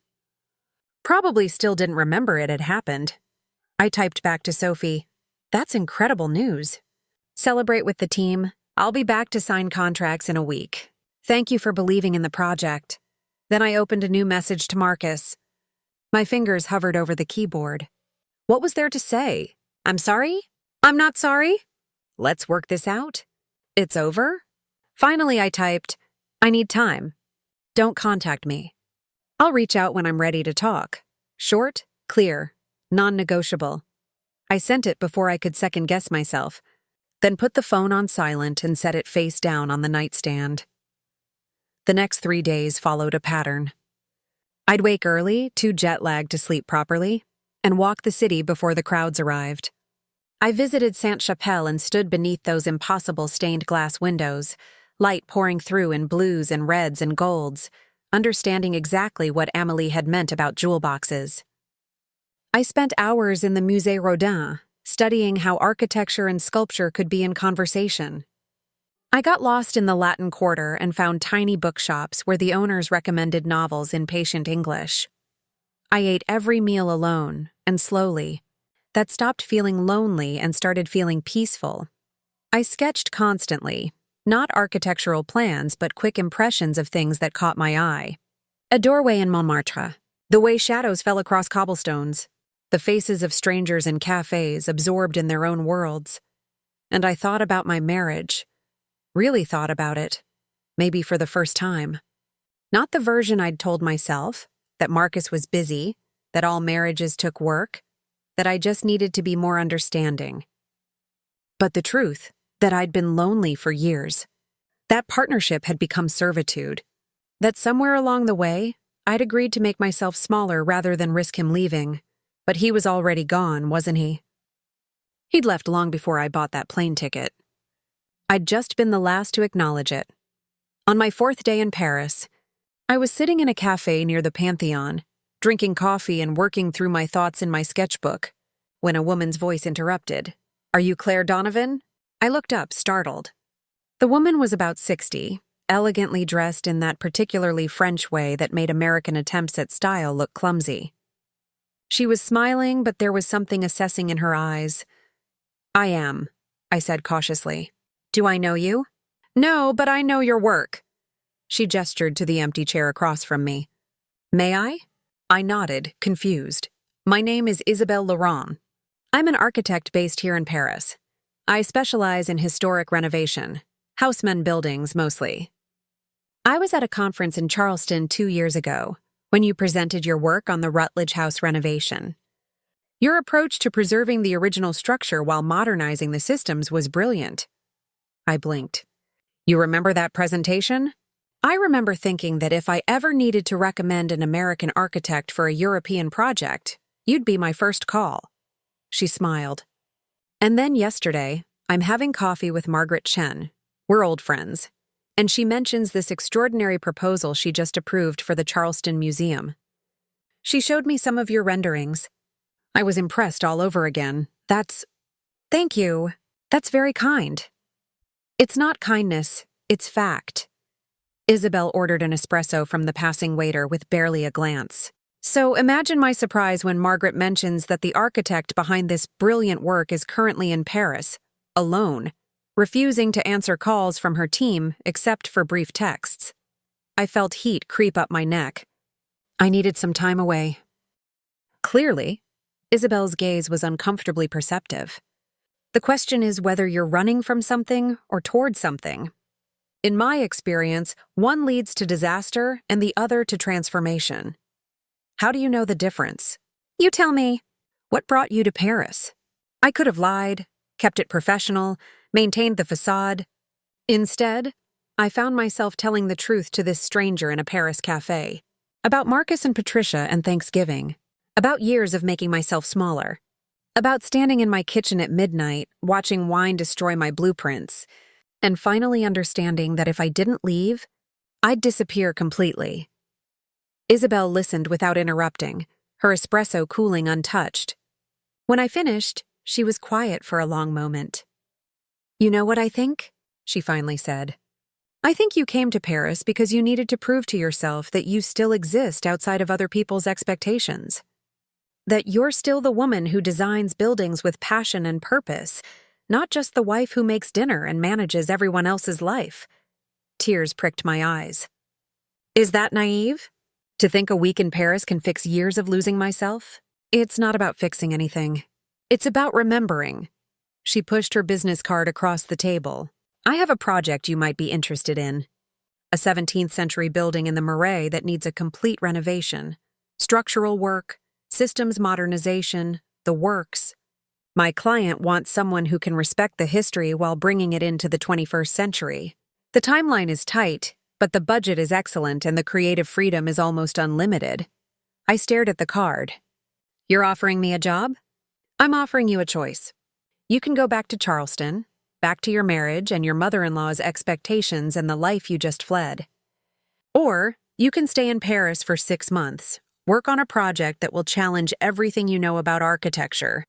Probably still didn't remember it had happened. I typed back to Sophie, "That's incredible news. Celebrate with the team. I'll be back to sign contracts in a week. Thank you for believing in the project." Then I opened a new message to Marcus. My fingers hovered over the keyboard. What was there to say? I'm sorry? I'm not sorry? Let's work this out. It's over? Finally, I typed, "I need time. Don't contact me. I'll reach out when I'm ready to talk." Short, clear, non-negotiable. I sent it before I could second-guess myself, then put the phone on silent and set it face down on the nightstand. The next 3 days followed a pattern. I'd wake early, too jet-lagged to sleep properly, and walk the city before the crowds arrived. I visited Sainte-Chapelle and stood beneath those impossible stained-glass windows, light pouring through in blues and reds and golds, understanding exactly what Amélie had meant about jewel boxes. I spent hours in the Musée Rodin, studying how architecture and sculpture could be in conversation. I got lost in the Latin Quarter and found tiny bookshops where the owners recommended novels in patient English. I ate every meal alone, and slowly. That stopped feeling lonely and started feeling peaceful. I sketched constantly, not architectural plans but quick impressions of things that caught my eye. A doorway in Montmartre, the way shadows fell across cobblestones, the faces of strangers in cafes absorbed in their own worlds. And I thought about my marriage. Really thought about it. Maybe for the first time. Not the version I'd told myself, that Marcus was busy, that all marriages took work, that I just needed to be more understanding. But the truth, that I'd been lonely for years. That partnership had become servitude. That somewhere along the way, I'd agreed to make myself smaller rather than risk him leaving. But he was already gone, wasn't he? He'd left long before I bought that plane ticket. I'd just been the last to acknowledge it. On my 4th day in Paris, I was sitting in a cafe near the Pantheon, drinking coffee and working through my thoughts in my sketchbook, when a woman's voice interrupted. "Are you Claire Donovan?" I looked up, startled. The woman was about 60, elegantly dressed in that particularly French way that made American attempts at style look clumsy. She was smiling, but there was something assessing in her eyes. "I am," I said cautiously. "Do I know you?" "No, but I know your work." She gestured to the empty chair across from me. "May I?" I nodded, confused. "My name is Isabelle Laurent. I'm an architect based here in Paris. I specialize in historic renovation, houseman buildings mostly. I was at a conference in Charleston 2 years ago, when you presented your work on the Rutledge House renovation. Your approach to preserving the original structure while modernizing the systems was brilliant." I blinked. "You remember that presentation?" I remember thinking that if I ever needed to recommend an American architect for a European project, you'd be my first call. She smiled. "And then yesterday, I'm having coffee with Margaret Chen. We're old friends. And she mentions this extraordinary proposal she just approved for the Charleston Museum. She showed me some of your renderings. I was impressed all over again. Thank you. That's very kind." "It's not kindness, it's fact." Isabel ordered an espresso from the passing waiter with barely a glance. "So imagine my surprise when Margaret mentions that the architect behind this brilliant work is currently in Paris, alone, refusing to answer calls from her team except for brief texts. I felt heat creep up my neck. I needed some time away." Clearly, Isabel's gaze was uncomfortably perceptive. "The question is whether you're running from something or toward something. In my experience, one leads to disaster and the other to transformation. How do you know the difference?" "You tell me." "What brought you to Paris?" I could have lied, kept it professional, maintained the facade. Instead, I found myself telling the truth to this stranger in a Paris cafe. About Marcus and Patricia and Thanksgiving. About years of making myself smaller. About standing in my kitchen at midnight, watching wine destroy my blueprints, and finally understanding that if I didn't leave, I'd disappear completely. Isabel listened without interrupting, her espresso cooling untouched. When I finished, she was quiet for a long moment. "You know what I think?" she finally said. I think you came to Paris because you needed to prove to yourself that you still exist outside of other people's expectations. That you're still the woman who designs buildings with passion and purpose, not just the wife who makes dinner and manages everyone else's life. Tears pricked my eyes. Is that naive? To think a week in Paris can fix years of losing myself? It's not about fixing anything. It's about remembering. She pushed her business card across the table. I have a project you might be interested in. A 17th century building in the Marais that needs a complete renovation. Structural work, systems modernization, the works. My client wants someone who can respect the history while bringing it into the 21st century. The timeline is tight, but the budget is excellent and the creative freedom is almost unlimited. I stared at the card. You're offering me a job? I'm offering you a choice. You can go back to Charleston, back to your marriage and your mother-in-law's expectations and the life you just fled. Or you can stay in Paris for 6 months, work on a project that will challenge everything you know about architecture,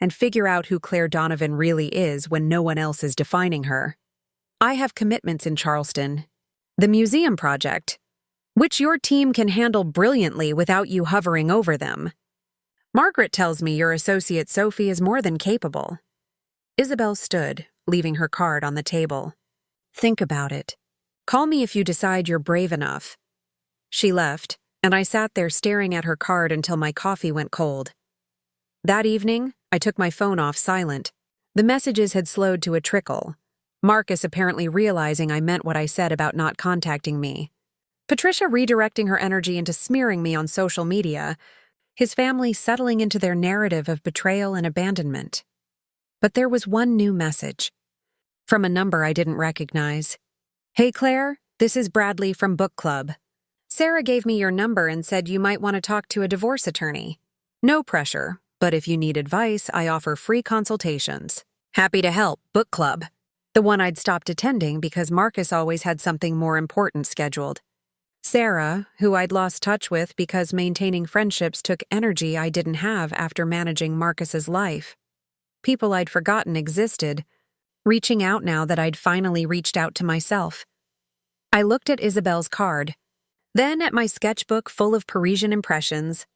and figure out who Claire Donovan really is when no one else is defining her. I have commitments in Charleston. The museum project, which your team can handle brilliantly without you hovering over them. Margaret tells me your associate Sophie is more than capable. Isabel stood, leaving her card on the table. Think about it. Call me if you decide you're brave enough. She left, and I sat there staring at her card until my coffee went cold. That evening, I took my phone off silent. The messages had slowed to a trickle. Marcus apparently realizing I meant what I said about not contacting me. Patricia redirecting her energy into smearing me on social media. His family settling into their narrative of betrayal and abandonment. But there was one new message. From a number I didn't recognize. Hey Claire, this is Bradley from Book Club. Sarah gave me your number and said you might want to talk to a divorce attorney. No pressure, but if you need advice, I offer free consultations. Happy to help, Book Club. The one I'd stopped attending because Marcus always had something more important scheduled. Sarah, who I'd lost touch with because maintaining friendships took energy I didn't have after managing Marcus's life. People I'd forgotten existed, reaching out now that I'd finally reached out to myself. I looked at Isabel's card, then at my sketchbook full of Parisian impressions,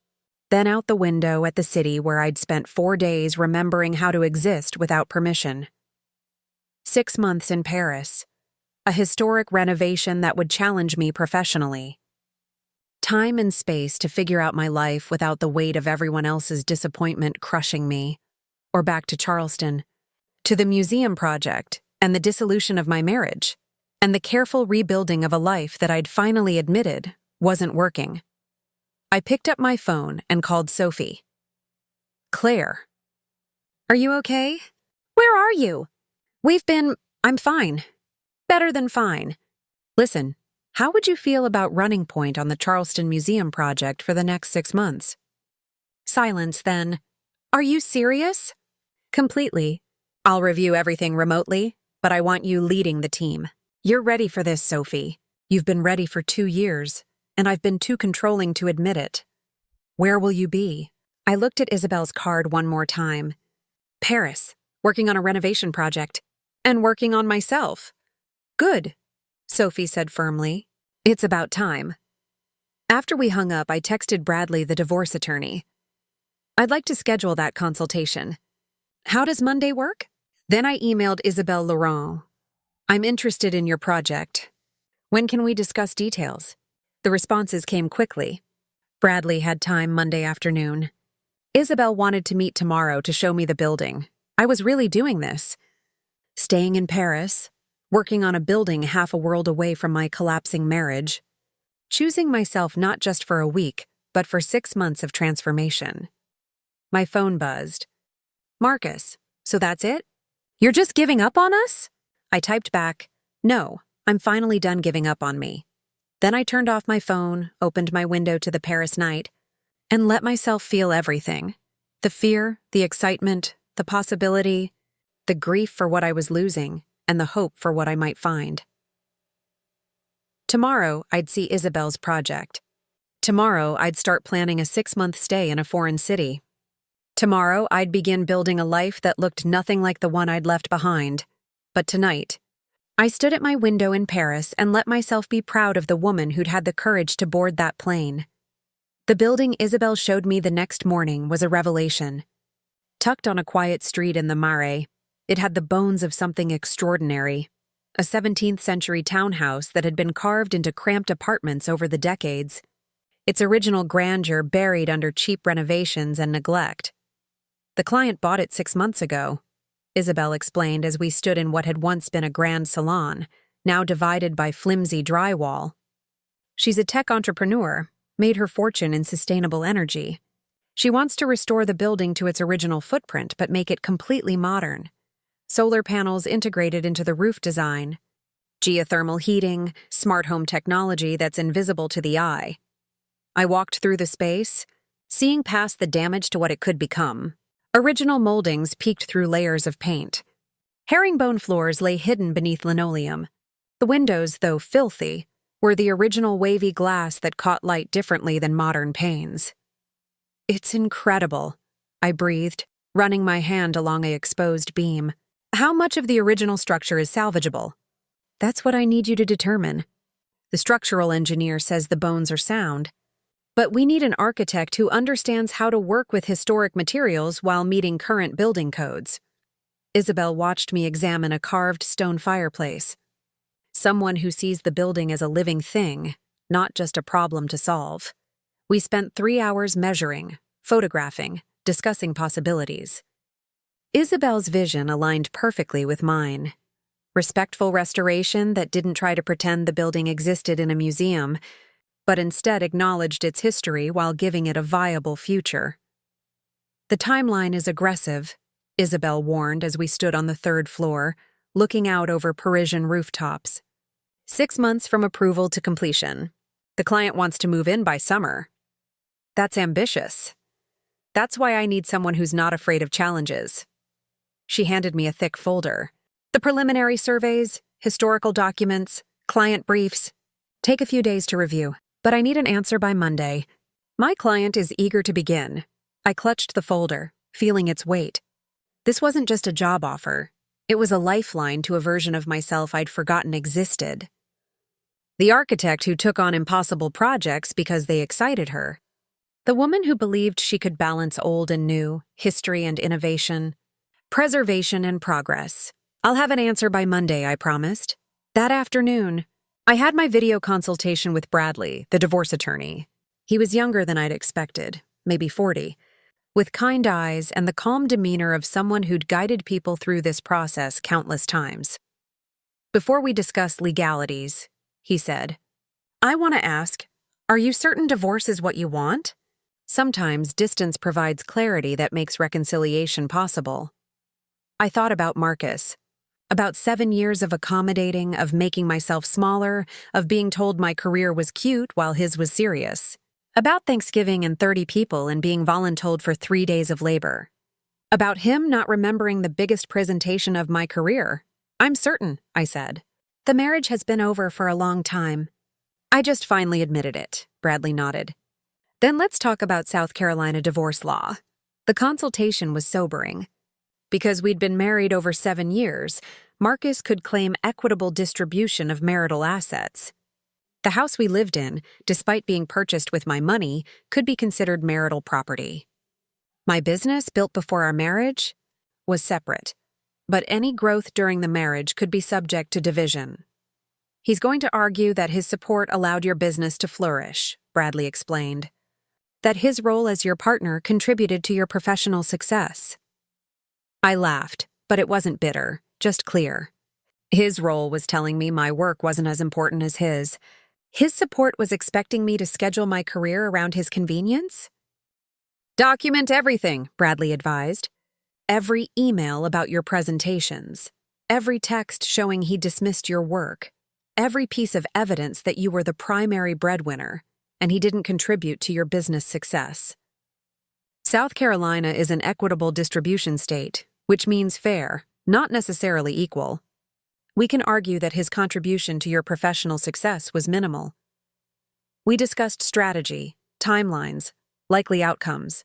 then out the window at the city where I'd spent 4 days remembering how to exist without permission. 6 months in Paris. A historic renovation that would challenge me professionally. Time and space to figure out my life without the weight of everyone else's disappointment crushing me. Or back to Charleston. To the museum project and the dissolution of my marriage. And the careful rebuilding of a life that I'd finally admitted wasn't working. I picked up my phone and called Sophie. Claire. Are you okay? Where are you? I'm fine. Better than fine. Listen, how would you feel about running point on the Charleston Museum project for the next 6 months? Silence, then. Are you serious? Completely. I'll review everything remotely, but I want you leading the team. You're ready for this, Sophie. You've been ready for 2 years, and I've been too controlling to admit it. Where will you be? I looked at Isabel's card one more time. Paris, working on a renovation project, and working on myself. Good, Sophie said firmly. It's about time. After we hung up, I texted Bradley, the divorce attorney. I'd like to schedule that consultation. How does Monday work? Then I emailed Isabelle Laurent. I'm interested in your project. When can we discuss details? The responses came quickly. Bradley had time Monday afternoon. Isabel wanted to meet tomorrow to show me the building. I was really doing this. Staying in Paris, working on a building half a world away from my collapsing marriage, choosing myself not just for a week, but for 6 months of transformation. My phone buzzed. Marcus, so that's it? You're just giving up on us? I typed back, no, I'm finally done giving up on me. Then I turned off my phone, opened my window to the Paris night, and let myself feel everything. The fear, the excitement, the possibility, the grief for what I was losing, and the hope for what I might find. Tomorrow, I'd see Isabel's project. Tomorrow, I'd start planning a 6-month stay in a foreign city. Tomorrow, I'd begin building a life that looked nothing like the one I'd left behind. But tonight, I stood at my window in Paris and let myself be proud of the woman who'd had the courage to board that plane. The building Isabel showed me the next morning was a revelation. Tucked on a quiet street in the Marais, it had the bones of something extraordinary, a 17th-century townhouse that had been carved into cramped apartments over the decades, its original grandeur buried under cheap renovations and neglect. The client bought it 6 months ago, Isabel explained as we stood in what had once been a grand salon, now divided by flimsy drywall. She's a tech entrepreneur, made her fortune in sustainable energy. She wants to restore the building to its original footprint but make it completely modern. Solar panels integrated into the roof design, geothermal heating, smart home technology that's invisible to the eye. I walked through the space, seeing past the damage to what it could become. Original moldings peeked through layers of paint. Herringbone floors lay hidden beneath linoleum. The windows, though filthy, were the original wavy glass that caught light differently than modern panes. "It's incredible," I breathed, running my hand along an exposed beam. "How much of the original structure is salvageable?" "That's what I need you to determine. The structural engineer says the bones are sound. But we need an architect who understands how to work with historic materials while meeting current building codes." Isabel watched me examine a carved stone fireplace. Someone who sees the building as a living thing, not just a problem to solve. We spent 3 hours measuring, photographing, discussing possibilities. Isabel's vision aligned perfectly with mine. Respectful restoration that didn't try to pretend the building existed in a museum, but instead acknowledged its history while giving it a viable future. "The timeline is aggressive," Isabel warned as we stood on the 3rd floor, looking out over Parisian rooftops. 6 months from approval to completion. The client wants to move in by summer. That's ambitious. That's why I need someone who's not afraid of challenges. She handed me a thick folder. "The preliminary surveys, historical documents, client briefs. Take a few days to review, but I need an answer by Monday." My client is eager to begin. I clutched the folder, feeling its weight. This wasn't just a job offer. It was a lifeline to a version of myself I'd forgotten existed. The architect who took on impossible projects because they excited her. The woman who believed she could balance old and new, history and innovation, preservation and progress. "I'll have an answer by Monday," I promised. That afternoon, I had my video consultation with Bradley, the divorce attorney. He was younger than I'd expected, maybe 40, with kind eyes and the calm demeanor of someone who'd guided people through this process countless times. "Before we discuss legalities," he said, "I want to ask, are you certain divorce is what you want? Sometimes distance provides clarity that makes reconciliation possible." I thought about Marcus. About 7 years of accommodating, of making myself smaller, of being told my career was cute while his was serious. About Thanksgiving and 30 people and being voluntold for 3 days of labor. About him not remembering the biggest presentation of my career. "I'm certain," I said. "The marriage has been over for a long time." "I just finally admitted it," Bradley nodded. "Then let's talk about South Carolina divorce law." The consultation was sobering. Because we'd been married over 7 years, Marcus could claim equitable distribution of marital assets. The house we lived in, despite being purchased with my money, could be considered marital property. My business, built before our marriage, was separate, but any growth during the marriage could be subject to division. "He's going to argue that his support allowed your business to flourish," Bradley explained. "That his role as your partner contributed to your professional success." I laughed, but it wasn't bitter, just clear. His role was telling me my work wasn't as important as his. His support was expecting me to schedule my career around his convenience? "Document everything," Bradley advised. "Every email about your presentations. Every text showing he dismissed your work. Every piece of evidence that you were the primary breadwinner, and he didn't contribute to your business success." South Carolina is an equitable distribution state, which means fair, not necessarily equal. We can argue that his contribution to your professional success was minimal. We discussed strategy, timelines, likely outcomes.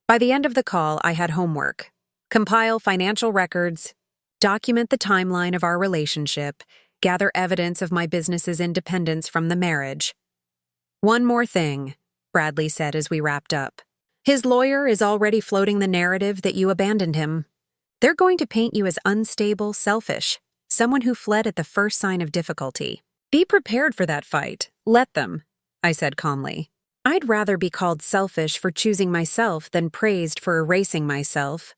By the end of the call, I had homework. Compile financial records, document the timeline of our relationship, gather evidence of my business's independence from the marriage. One more thing, Bradley said as we wrapped up. His lawyer is already floating the narrative that you abandoned him. They're going to paint you as unstable, selfish, someone who fled at the first sign of difficulty. Be prepared for that fight. Let them, I said calmly. I'd rather be called selfish for choosing myself than praised for erasing myself.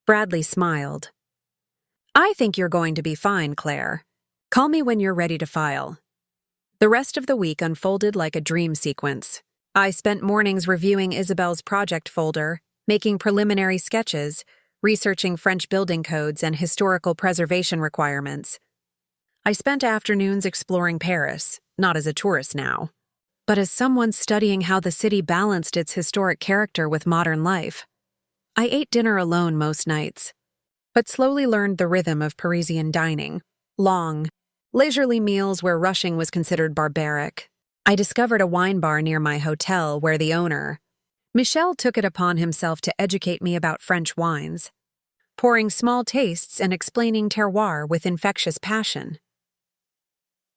Bradley smiled. I think you're going to be fine, Claire. Call me when you're ready to file. The rest of the week unfolded like a dream sequence. I spent mornings reviewing Isabel's project folder, making preliminary sketches, researching French building codes and historical preservation requirements. I spent afternoons exploring Paris, not as a tourist now, but as someone studying how the city balanced its historic character with modern life. I ate dinner alone most nights, but slowly learned the rhythm of Parisian dining. Long, leisurely meals where rushing was considered barbaric. I discovered a wine bar near my hotel where the owner, Michel, took it upon himself to educate me about French wines, pouring small tastes and explaining terroir with infectious passion.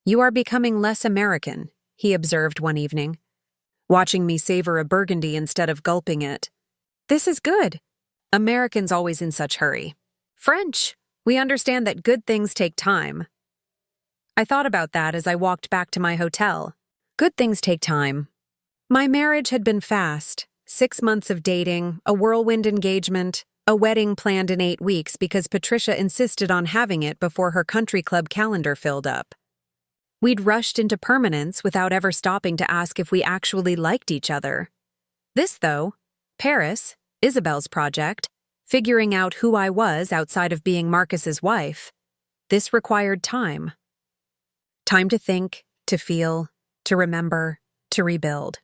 You are becoming less American, he observed one evening, watching me savor a Burgundy instead of gulping it. This is good. Americans always in such hurry. French, we understand that good things take time. I thought about that as I walked back to my hotel. Good things take time. My marriage had been fast. 6 months of dating, a whirlwind engagement, a wedding planned in 8 weeks because Patricia insisted on having it before her country club calendar filled up. We'd rushed into permanence without ever stopping to ask if we actually liked each other. This, though, Paris, Isabel's project, figuring out who I was outside of being Marcus's wife, this required time. Time to think, to feel, to remember, to rebuild.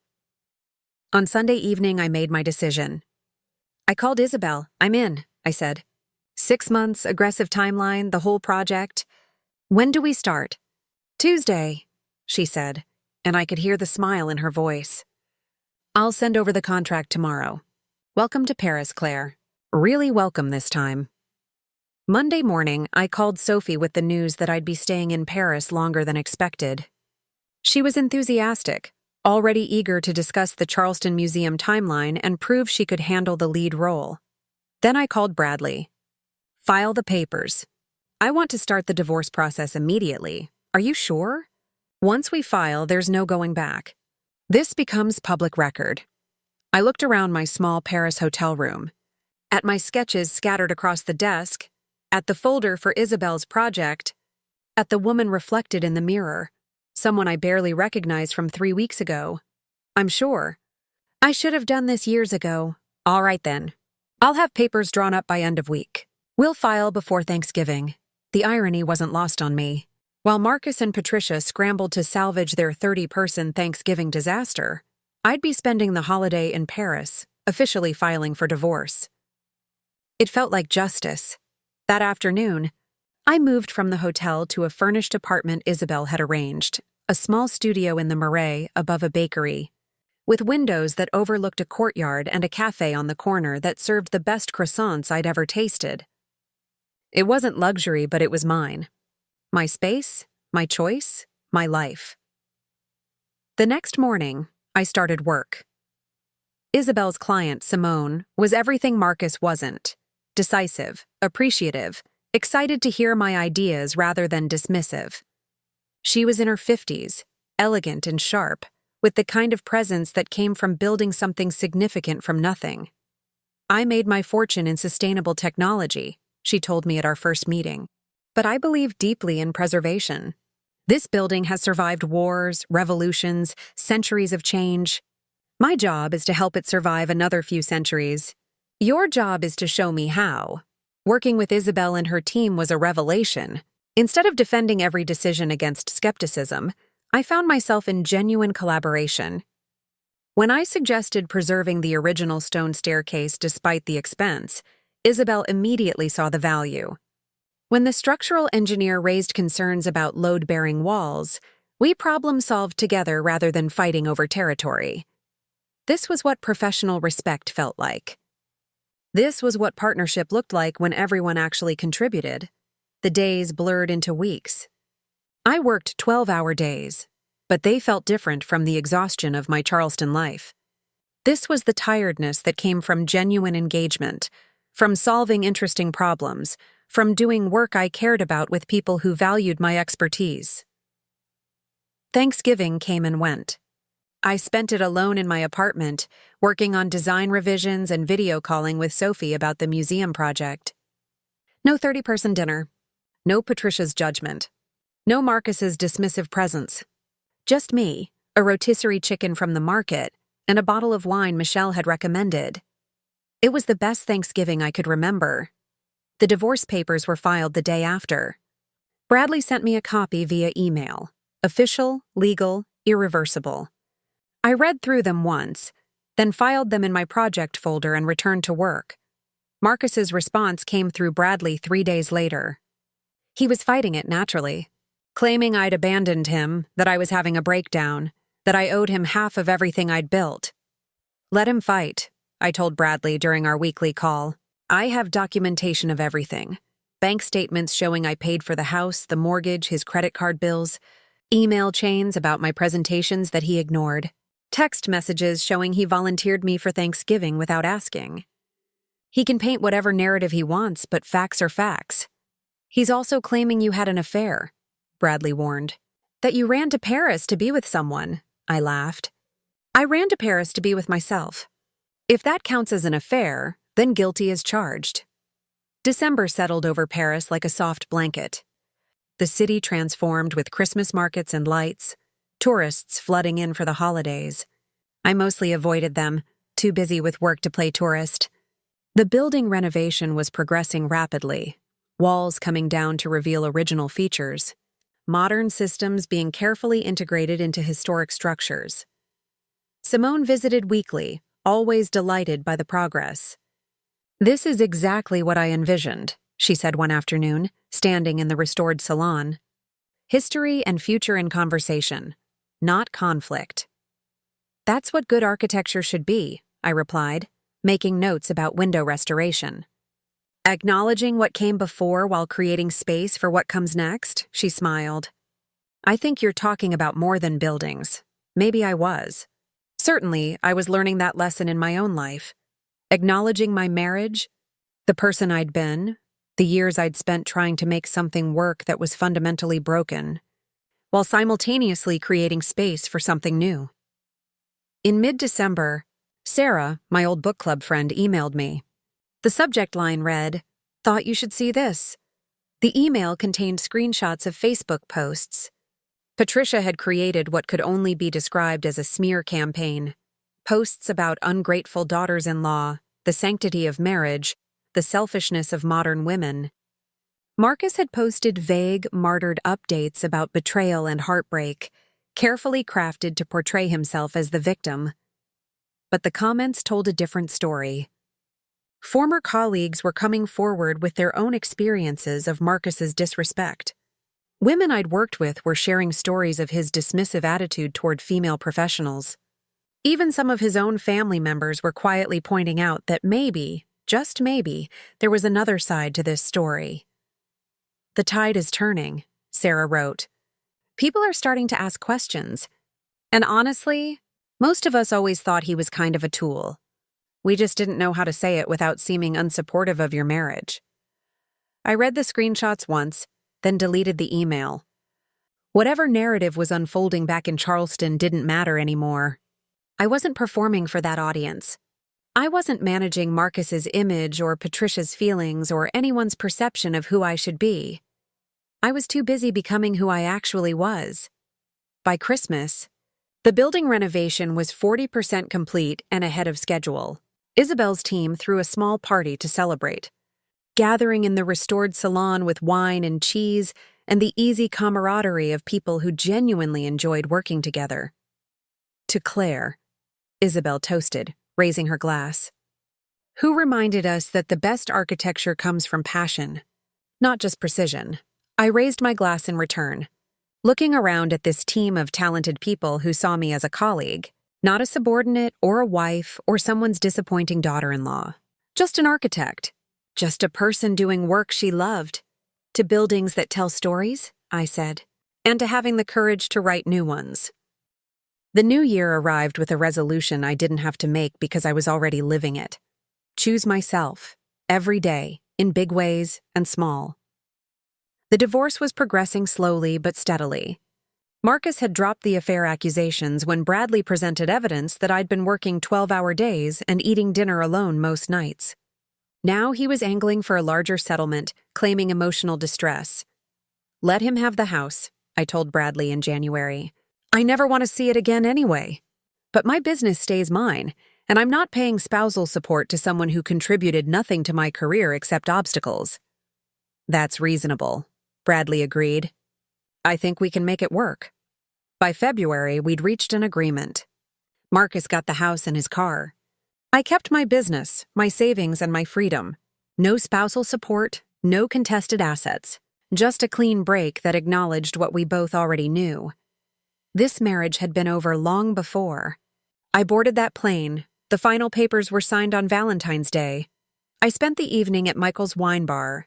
On Sunday evening, I made my decision. I called Isabel. I'm in, I said. 6 months, aggressive timeline, the whole project. When do we start? Tuesday, she said, and I could hear the smile in her voice. I'll send over the contract tomorrow. Welcome to Paris, Claire. Really welcome this time. Monday morning, I called Sophie with the news that I'd be staying in Paris longer than expected. She was enthusiastic, already eager to discuss the Charleston Museum timeline and prove she could handle the lead role. Then I called Bradley. File the papers. I want to start the divorce process immediately. Are you sure? Once we file, there's no going back. This becomes public record. I looked around my small Paris hotel room, at my sketches scattered across the desk, at the folder for Isabel's project, at the woman reflected in the mirror, someone I barely recognized from 3 weeks ago. I'm sure. I should have done this years ago. All right then. I'll have papers drawn up by end of week. We'll file before Thanksgiving. The irony wasn't lost on me. While Marcus and Patricia scrambled to salvage their 30-person Thanksgiving disaster, I'd be spending the holiday in Paris, officially filing for divorce. It felt like justice. That afternoon, I moved from the hotel to a furnished apartment Isabel had arranged, a small studio in the Marais above a bakery, with windows that overlooked a courtyard and a cafe on the corner that served the best croissants I'd ever tasted. It wasn't luxury, but it was mine. My space, my choice, my life. The next morning, I started work. Isabel's client, Simone, was everything Marcus wasn't. Decisive, appreciative, excited to hear my ideas rather than dismissive. She was in her 50s, elegant and sharp, with the kind of presence that came from building something significant from nothing. I made my fortune in sustainable technology, she told me at our first meeting. But I believe deeply in preservation. This building has survived wars, revolutions, centuries of change. My job is to help it survive another few centuries. Your job is to show me how. Working with Isabel and her team was a revelation. Instead of defending every decision against skepticism, I found myself in genuine collaboration. When I suggested preserving the original stone staircase despite the expense, Isabel immediately saw the value. When the structural engineer raised concerns about load-bearing walls, we problem-solved together rather than fighting over territory. This was what professional respect felt like. This was what partnership looked like when everyone actually contributed. The days blurred into weeks. I worked 12-hour days, but they felt different from the exhaustion of my Charleston life. This was the tiredness that came from genuine engagement, from solving interesting problems, from doing work I cared about with people who valued my expertise. Thanksgiving came and went. I spent it alone in my apartment, working on design revisions and video calling with Sophie about the museum project. No 30-person dinner. No Patricia's judgment. No Marcus's dismissive presence. Just me, a rotisserie chicken from the market, and a bottle of wine Michelle had recommended. It was the best Thanksgiving I could remember. The divorce papers were filed the day after. Bradley sent me a copy via email. Official, legal, irreversible. I read through them once, then filed them in my project folder and returned to work. Marcus's response came through Bradley 3 days later. He was fighting it naturally, claiming I'd abandoned him, that I was having a breakdown, that I owed him half of everything I'd built. Let him fight, I told Bradley during our weekly call. I have documentation of everything. Bank statements showing I paid for the house, the mortgage, his credit card bills, email chains about my presentations that he ignored, text messages showing he volunteered me for Thanksgiving without asking. He can paint whatever narrative he wants, but facts are facts. He's also claiming you had an affair, Bradley warned. That you ran to Paris to be with someone, I laughed. I ran to Paris to be with myself. If that counts as an affair, then guilty as charged. December settled over Paris like a soft blanket. The city transformed with Christmas markets and lights, tourists flooding in for the holidays. I mostly avoided them, too busy with work to play tourist. The building renovation was progressing rapidly, walls coming down to reveal original features, modern systems being carefully integrated into historic structures. Simone visited weekly, always delighted by the progress. This is exactly what I envisioned, she said one afternoon, standing in the restored salon. History and future in conversation, not conflict. That's what good architecture should be, I replied, making notes about window restoration. Acknowledging what came before while creating space for what comes next, she smiled. I think you're talking about more than buildings. Maybe I was. Certainly, I was learning that lesson in my own life. Acknowledging my marriage, the person I'd been, the years I'd spent trying to make something work that was fundamentally broken, while simultaneously creating space for something new. In mid-December, Sarah, my old book club friend, emailed me. The subject line read, "Thought you should see this." The email contained screenshots of Facebook posts. Patricia had created what could only be described as a smear campaign. Posts about ungrateful daughters-in-law, the sanctity of marriage, the selfishness of modern women. Marcus had posted vague, martyred updates about betrayal and heartbreak, carefully crafted to portray himself as the victim. But the comments told a different story. Former colleagues were coming forward with their own experiences of Marcus's disrespect. Women I'd worked with were sharing stories of his dismissive attitude toward female professionals. Even some of his own family members were quietly pointing out that maybe, just maybe, there was another side to this story. The tide is turning, Sarah wrote. People are starting to ask questions. And honestly, most of us always thought he was kind of a tool. We just didn't know how to say it without seeming unsupportive of your marriage. I read the screenshots once, then deleted the email. Whatever narrative was unfolding back in Charleston didn't matter anymore. I wasn't performing for that audience. I wasn't managing Marcus's image or Patricia's feelings or anyone's perception of who I should be. I was too busy becoming who I actually was. By Christmas, the building renovation was 40% complete and ahead of schedule. Isabel's team threw a small party to celebrate, gathering in the restored salon with wine and cheese and the easy camaraderie of people who genuinely enjoyed working together. To Claire, Isabel toasted, raising her glass, who reminded us that the best architecture comes from passion, not just precision. I raised my glass in return, looking around at this team of talented people who saw me as a colleague, not a subordinate or a wife or someone's disappointing daughter-in-law. Just an architect. Just a person doing work she loved. To buildings that tell stories, I said, and to having the courage to write new ones. The new year arrived with a resolution I didn't have to make because I was already living it. Choose myself, every day, in big ways and small. The divorce was progressing slowly but steadily. Marcus had dropped the affair accusations when Bradley presented evidence that I'd been working 12-hour days and eating dinner alone most nights. Now he was angling for a larger settlement, claiming emotional distress. Let him have the house, I told Bradley in January. I never want to see it again anyway. But my business stays mine, and I'm not paying spousal support to someone who contributed nothing to my career except obstacles. That's reasonable, Bradley agreed. I think we can make it work. By February, we'd reached an agreement. Marcus got the house and his car. I kept my business, my savings, and my freedom. No spousal support, no contested assets. Just a clean break that acknowledged what we both already knew. This marriage had been over long before. I boarded that plane. The final papers were signed on Valentine's Day. I spent the evening at Michael's wine bar,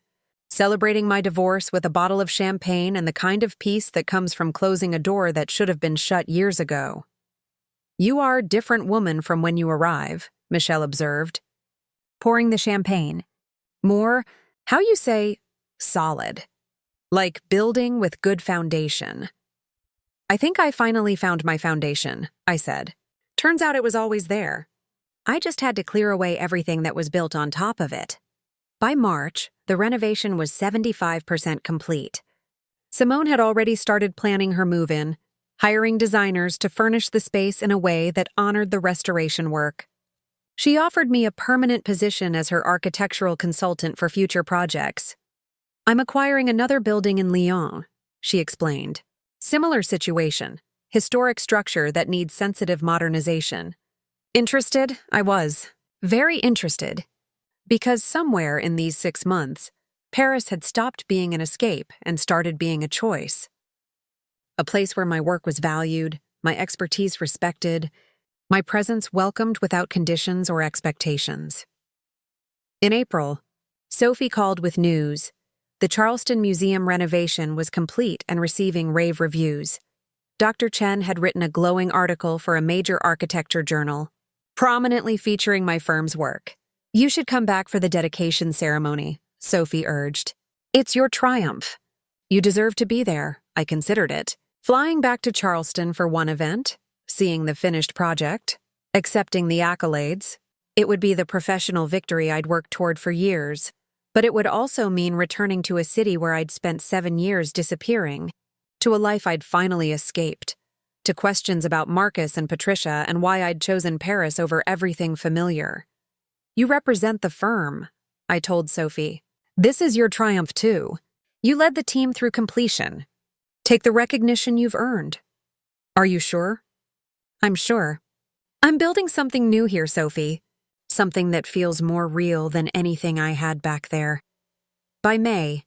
celebrating my divorce with a bottle of champagne and the kind of peace that comes from closing a door that should have been shut years ago. You are a different woman from when you arrive, Michelle observed, pouring the champagne. More, how you say, solid. Like building with good foundation. I think I finally found my foundation, I said. Turns out it was always there. I just had to clear away everything that was built on top of it. By March, the renovation was 75% complete. Simone had already started planning her move-in, hiring designers to furnish the space in a way that honored the restoration work. She offered me a permanent position as her architectural consultant for future projects. I'm acquiring another building in Lyon, she explained. Similar situation, historic structure that needs sensitive modernization. Interested? I was. Very interested. Because somewhere in these 6 months, Paris had stopped being an escape and started being a choice. A place where my work was valued, my expertise respected, my presence welcomed without conditions or expectations. In April, Sophie called with news. The Charleston Museum renovation was complete and receiving rave reviews. Dr. Chen had written a glowing article for a major architecture journal, prominently featuring my firm's work. You should come back for the dedication ceremony, Sophie urged. It's your triumph. You deserve to be there, I considered it. Flying back to Charleston for one event, seeing the finished project, accepting the accolades, it would be the professional victory I'd worked toward for years, but it would also mean returning to a city where I'd spent 7 years disappearing, to a life I'd finally escaped, to questions about Marcus and Patricia and why I'd chosen Paris over everything familiar. You represent the firm, I told Sophie. This is your triumph too. You led the team through completion. Take the recognition you've earned. Are you sure? I'm sure. I'm building something new here, Sophie. Something that feels more real than anything I had back there. By May,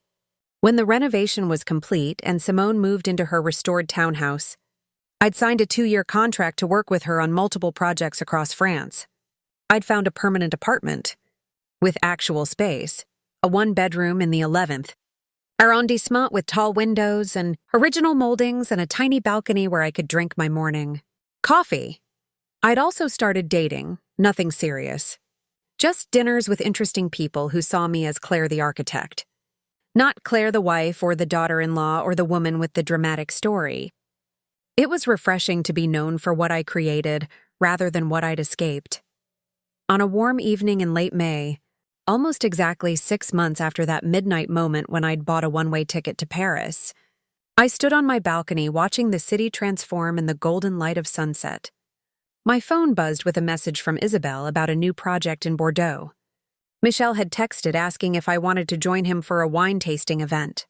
when the renovation was complete and Simone moved into her restored townhouse, I'd signed a 2-year contract to work with her on multiple projects across France. I'd found a permanent apartment, with actual space, a 1-bedroom in the 11th arrondissement with tall windows and original moldings and a tiny balcony where I could drink my morning coffee. I'd also started dating, nothing serious. Just dinners with interesting people who saw me as Claire the architect. Not Claire the wife or the daughter-in-law or the woman with the dramatic story. It was refreshing to be known for what I created rather than what I'd escaped. On a warm evening in late May, almost exactly 6 months after that midnight moment when I'd bought a one-way ticket to Paris, I stood on my balcony watching the city transform in the golden light of sunset. My phone buzzed with a message from Isabel about a new project in Bordeaux. Michel had texted asking if I wanted to join him for a wine tasting event.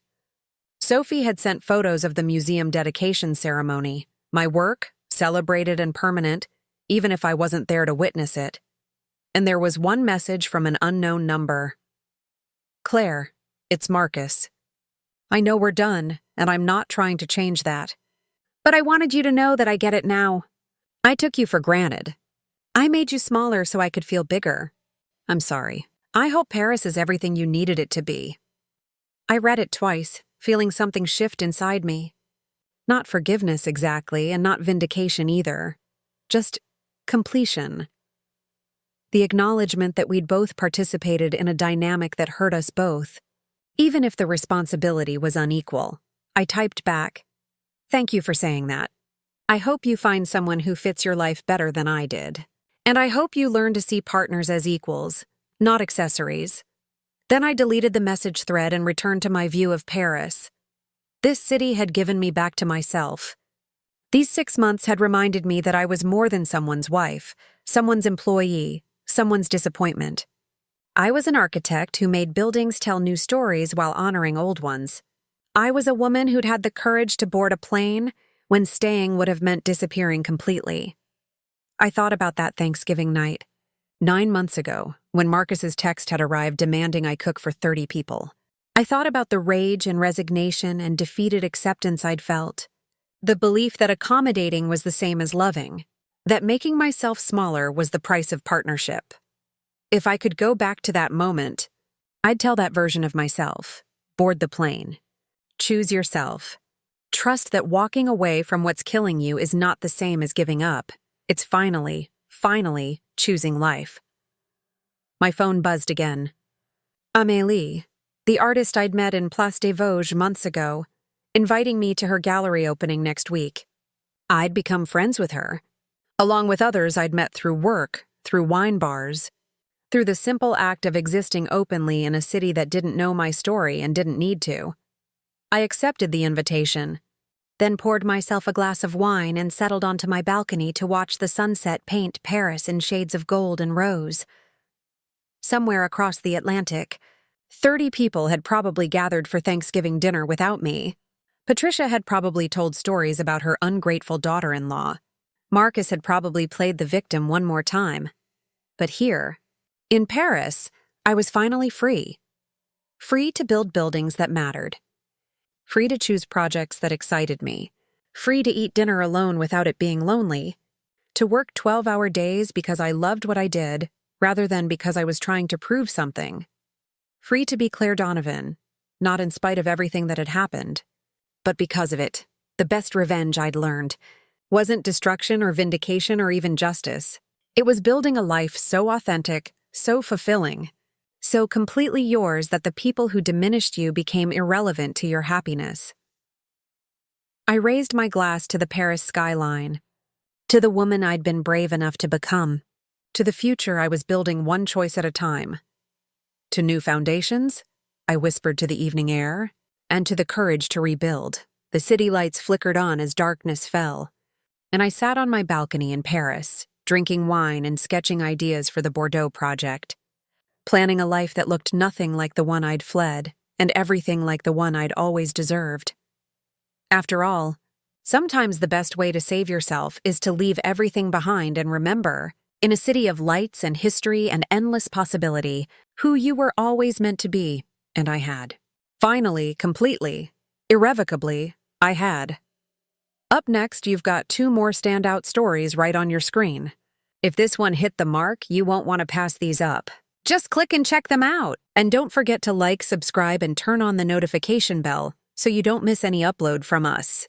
Sophie had sent photos of the museum dedication ceremony, my work, celebrated and permanent, even if I wasn't there to witness it. And there was one message from an unknown number. Claire, it's Marcus. I know we're done, and I'm not trying to change that. But I wanted you to know that I get it now. I took you for granted. I made you smaller so I could feel bigger. I'm sorry. I hope Paris is everything you needed it to be. I read it twice, feeling something shift inside me. Not forgiveness exactly, and not vindication either. Just completion. The acknowledgement that we'd both participated in a dynamic that hurt us both, even if the responsibility was unequal. I typed back, "Thank you for saying that. I hope you find someone who fits your life better than I did. And I hope you learn to see partners as equals, not accessories." Then I deleted the message thread and returned to my view of Paris. This city had given me back to myself. These 6 months had reminded me that I was more than someone's wife, someone's employee, someone's disappointment. I was an architect who made buildings tell new stories while honoring old ones. I was a woman who'd had the courage to board a plane when staying would have meant disappearing completely. I thought about that Thanksgiving night, 9 months ago, when Marcus's text had arrived demanding I cook for 30 people. I thought about the rage and resignation and defeated acceptance I'd felt. The belief that accommodating was the same as loving, that making myself smaller was the price of partnership. If I could go back to that moment, I'd tell that version of myself, board the plane. Choose yourself. Trust that walking away from what's killing you is not the same as giving up. It's finally choosing life. My phone buzzed again. Amélie, the artist I'd met in Place des Vosges months ago, inviting me to her gallery opening next week. I'd become friends with her, along with others I'd met through work, through wine bars, through the simple act of existing openly in a city that didn't know my story and didn't need to. I accepted the invitation, then poured myself a glass of wine and settled onto my balcony to watch the sunset paint Paris in shades of gold and rose. Somewhere across the Atlantic, 30 people had probably gathered for Thanksgiving dinner without me. Patricia had probably told stories about her ungrateful daughter-in-law. Marcus had probably played the victim one more time. But here, in Paris, I was finally free. Free to build buildings that mattered. Free to choose projects that excited me. Free to eat dinner alone without it being lonely. To work 12-hour days because I loved what I did, rather than because I was trying to prove something. Free to be Claire Donovan, not in spite of everything that had happened, but because of it. The best revenge I'd learned wasn't destruction or vindication or even justice. It was building a life so authentic, so fulfilling, so completely yours that the people who diminished you became irrelevant to your happiness. I raised my glass to the Paris skyline, to the woman I'd been brave enough to become, to the future I was building one choice at a time. To new foundations, I whispered to the evening air, and to the courage to rebuild. The city lights flickered on as darkness fell, and I sat on my balcony in Paris, drinking wine and sketching ideas for the Bordeaux project, planning a life that looked nothing like the one I'd fled, and everything like the one I'd always deserved. After all, sometimes the best way to save yourself is to leave everything behind and remember, in a city of lights and history and endless possibility, who you were always meant to be, and I had. Finally, completely, irrevocably, I had. Up next, you've got 2 more standout stories right on your screen. If this one hit the mark, you won't want to pass these up. Just click and check them out. And don't forget to like, subscribe, and turn on the notification bell so you don't miss any upload from us.